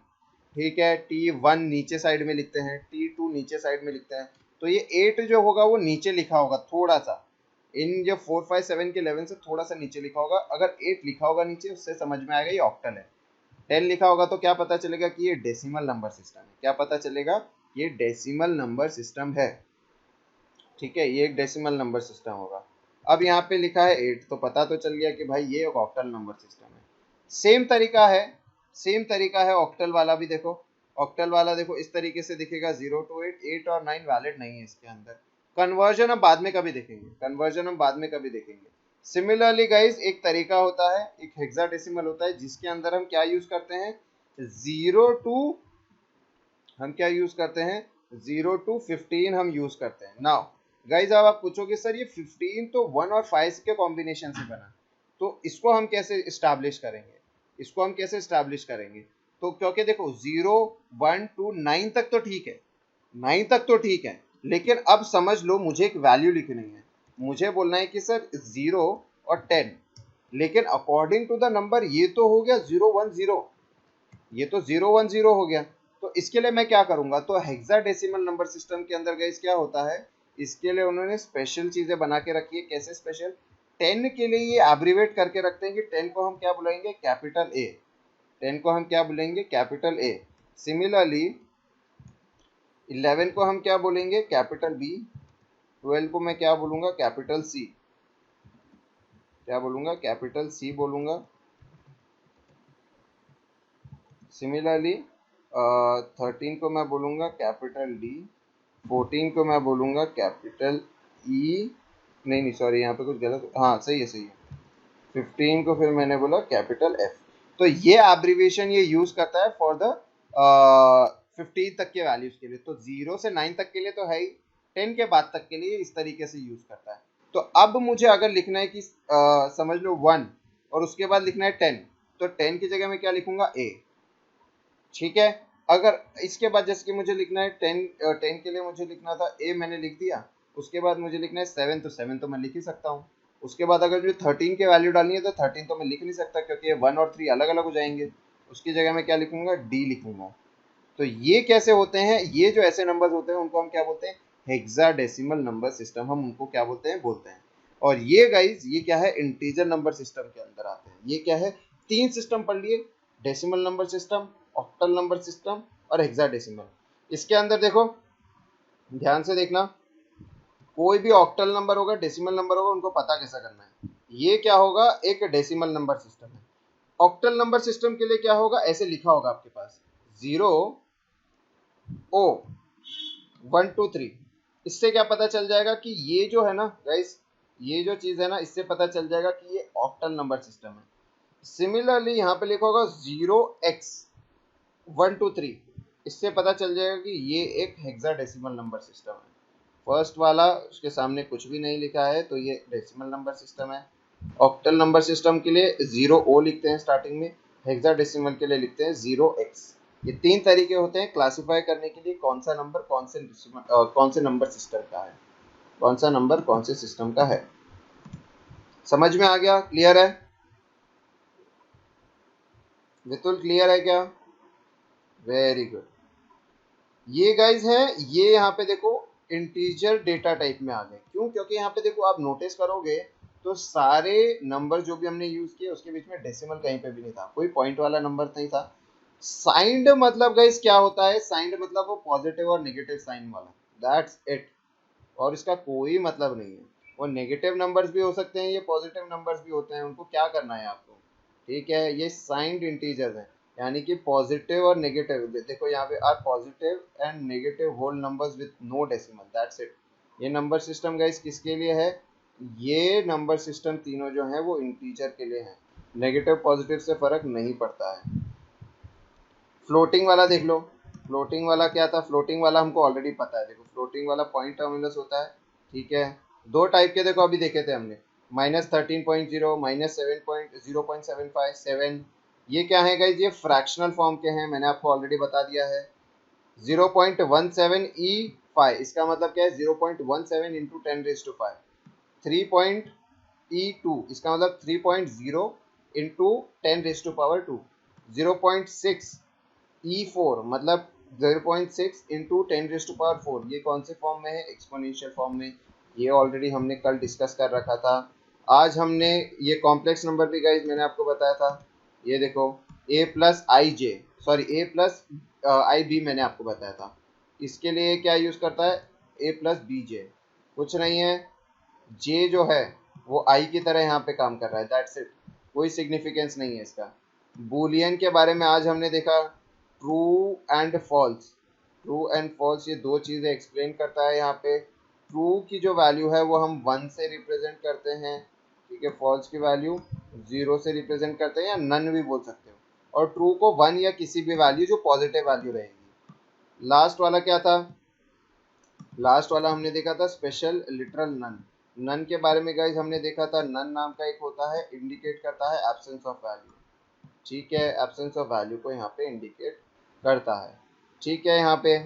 ठीक है, T1 नीचे साइड में लिखते हैं, T2 नीचे साइड में लिखते हैं, तो ये 8 जो होगा वो नीचे लिखा होगा थोड़ा सा, इन जो 4 5 7 के 11 से थोड़ा सा नीचे लिखा होगा। अगर 8 लिखा होगा नीचे, उससे समझ में आएगा ये ऑक्टल है। 10 लिखा होगा तो क्या पता चलेगा कि ये डेसिमल नंबर सिस्टम है। क्या पता चलेगा, ये डेसिमल नंबर सिस्टम है। ठीक है, ये एक डेसिमल नंबर सिस्टम होगा। अब यहाँ पे लिखा है 8, तो पता तो चल गया कि भाई ये एक ऑक्टल नंबर सिस्टम है। सेम तरीका है, सेम तरीका है ऑक्टल वाला भी। देखो ऑक्टल वाला देखो इस तरीके से दिखेगा 0 to 8, 8 और 9 वैलिड नहीं है इसके अंदर। कन्वर्जन हम बाद में कभी देखेंगे, कन्वर्जन हम बाद में कभी देखेंगे। सिमिलरली गाइज एक तरीका होता है, एक हेक्साडेसिमल होता है, जिसके अंदर हम क्या यूज करते हैं 0 to, हम क्या यूज करते हैं 0 to 15 हम यूज करते हैं। नाउ गाइज अब आप पूछोगे सर ये 15 तो 1 और 5 के कॉम्बिनेशन से बना, तो इसको हम कैसे इस्टेब्लिश करेंगे, इसको हम कैसे इस्टेब्लिश करेंगे? तो क्योंकि देखो 0 1 2 9 तक तो ठीक है, 9 तक तो ठीक है, लेकिन अब समझ लो मुझे एक वैल्यू लिखनी है, मुझे बोलना है कि सर 0 और 10, लेकिन अकॉर्डिंग टू द नंबर ये तो हो गया 010, ये तो 010 हो गया। तो इसके लिए मैं क्या करूंगा, तो हेक्साडेसिमल नंबर सिस्टम के अंदर गाइस क्या होता है, इसके लिए उन्होंने स्पेशल चीजें बना के रखी है। कैसे स्पेशल? 10 के लिए ये एब्रीवेट करके रखते हैं कि 10 को हम क्या बुलाएंगे, कैपिटल ए, 10 को हम क्या बोलेंगे, कैपिटल ए। सिमिलरली 11 को हम क्या बोलेंगे, कैपिटल बी। 12 को मैं क्या बोलूंगा, कैपिटल सी, क्या बोलूंगा, कैपिटल सी बोलूंगा। सिमिलरली 13 को मैं बोलूंगा कैपिटल डी, 14 को मैं बोलूंगा कैपिटल ई, नहीं सॉरी यहाँ पे कुछ गलत, हाँ सही है सही है। 15 को फिर मैंने बोला कैपिटल एफ। तो ये एब्रीविएशन ये यूज करता है फॉर द 15 तक के वैल्यूज के लिए। तो 0 से 9 तक के लिए तो है ही, 10 के बाद तक के लिए इस तरीके से यूज करता है। तो अब मुझे अगर लिखना है कि समझ लो 1 और उसके बाद लिखना है 10, तो 10 की जगह मैं क्या लिखूंगा, ए, ठीक है। अगर इसके बाद जैसे कि मुझे लिखना है 10 के लिए मुझे लिखना था ए, मैंने लिख दिया। उसके बाद मुझे लिखना है 7, तो 7 तो मैं लिख ही सकता हूँ। उसके बाद अगर मुझे 13 की वैल्यू डालनी है तो 13 तो मैं लिख नहीं सकता क्योंकि ये 1 और 3 अलग अलग हो जाएंगे। उसकी जगह मैं क्या लिखूंगा, डी लिखूंगा। तो ये कैसे होते हैं, ये जो ऐसे नंबर्स होते हैं उनको हम क्या बोलते हैं, हेक्साडेसिमल नंबर सिस्टम, हम उनको क्या बोलते हैं, बोलते हैं। और ये गाइज ये क्या है, इंटीजर नंबर सिस्टम के अंदर आते हैं। ये क्या है, 3 सिस्टम पढ़ लिए, decimal number system, octal number system और हेक्साडेसिमल। इसके अंदर देखो, ध्यान से देखना, कोई भी ऑक्टल नंबर होगा, डेसिमल नंबर होगा, उनको पता कैसा करना है। ये क्या होगा, एक डेसिमल नंबर सिस्टम है। ऑक्टल नंबर सिस्टम के लिए क्या होगा, ऐसे लिखा होगा आपके पास 0 ओ 1 2 3। इससे क्या पता चल जाएगा कि ये जो है ना गाइस, ये जो चीज है ना, इससे पता चल जाएगा कि ये ऑक्टल नंबर सिस्टम है। सिमिलरली यहाँ पे लिखा होगा 0x 1 2 3, इससे पता चल जाएगा कि ये एक हेक्साडेसिमल नंबर सिस्टम है। फर्स्ट वाला उसके सामने कुछ भी नहीं लिखा है तो ये डेसिमल नंबर सिस्टम है। ऑक्टल नंबर सिस्टम के लिए 0 लिखते हैं स्टार्टिंग में, हेक्साडेसिमल के लिए लिखते हैं 0x। ये 3 तरीके होते हैं क्लासिफाई करने के लिए कौन सा नंबर कौन से नंबर सिस्टम का है, कौन सा नंबर कौन से सिस्टम का है। समझ में आ गया, क्लियर है वितुल, क्लियर है क्या? Very good. ये गाइज हैं, ये यहाँ पे देखो इंटीजर डेटा टाइप में आ गए। क्यों? क्योंकि यहाँ पे देखो आप नोटिस करोगे तो सारे नंबर जो भी हमने यूज किए उसके बीच में डेसिमल कहीं पे भी नहीं था, कोई पॉइंट वाला नंबर नहीं था। साइंड मतलब गाइज क्या होता है, साइंड मतलब वो पॉजिटिव और नेगेटिव साइन वाला, दैट्स इट। और इसका कोई मतलब नहीं है। वो नेगेटिव नंबर्स भी हो सकते हैं, ये पॉजिटिव नंबर्स भी होते हैं, उनको क्या करना है आपको, ठीक है। ये साइंड इंटीजर्स हैं, यानी कि पॉजिटिव और नेगेटिव। देखो यहाँ पे are positive and negative whole numbers with no decimal, that's it. ये नंबर सिस्टम गाइस किसके लिए है, ये नंबर सिस्टम तीनों जो हैं वो इंटीजर के लिए हैं, नेगेटिव पॉजिटिव से फर्क नहीं पड़ता है। फ्लोटिंग वाला देख लो, फ्लोटिंग वाला क्या था, फ्लोटिंग वाला हमको ऑलरेडी पता है। देखो फ्लोटिंग वाला पॉइंट टर्मिनस होता है, ठीक है। दो टाइप के देखो अभी देखे थे हमने, -13.0, -7.0.75 ये क्या है गाइज, ये फ्रैक्शनल फॉर्म के हैं, मैंने आपको ऑलरेडी बता दिया है। 0.17E5 इसका मतलब क्या है, 0.17 इंटू 10⁵. 3.E2 इसका मतलब 3.0 इंटू 10⁻². 0.6E4 मतलब 0.6 इंटू 10⁻⁴. ये कौन से फॉर्म में है, एक्सपोनेंशियल फॉर्म में। ये ऑलरेडी हमने कल डिस्कस कर रखा था। आज हमने ये कॉम्प्लेक्स नंबर भी गाइज मैंने आपको बताया था। ये देखो a plus I J, sorry a plus I B मैंने आपको बताया था। इसके लिए क्या यूज करता है, a प्लस बी जे, कुछ नहीं है, j जो है वो i की तरह यहाँ पे काम कर रहा है, दैट्स इट, कोई सिग्निफिकेंस नहीं है इसका। बूलियन के बारे में आज हमने देखा, true and false. True and false ये दो चीज़ें एक्सप्लेन करता है। यहाँ पे ट्रू की जो वैल्यू है वो हम 1 से रिप्रेजेंट करते हैं, ठीक है। फॉल्स की वैल्यू 0 से रिप्रेजेंट करते हैं या नन भी बोल सकते हो, और ट्रू को 1 या किसी भी वैल्यू जो पॉजिटिव वैल्यू रहेगी। लास्ट वाला क्या था, लास्ट वाला हमने देखा था स्पेशल लिटरल नन। नन के बारे में गाइस हमने देखा था, नन नाम का एक होता है, इंडिकेट करता है एब्सेंस ऑफ वैल्यू। ठीक है, एब्सेंस ऑफ वैल्यू को यहाँ पे इंडिकेट करता है। ठीक है, यहाँ पे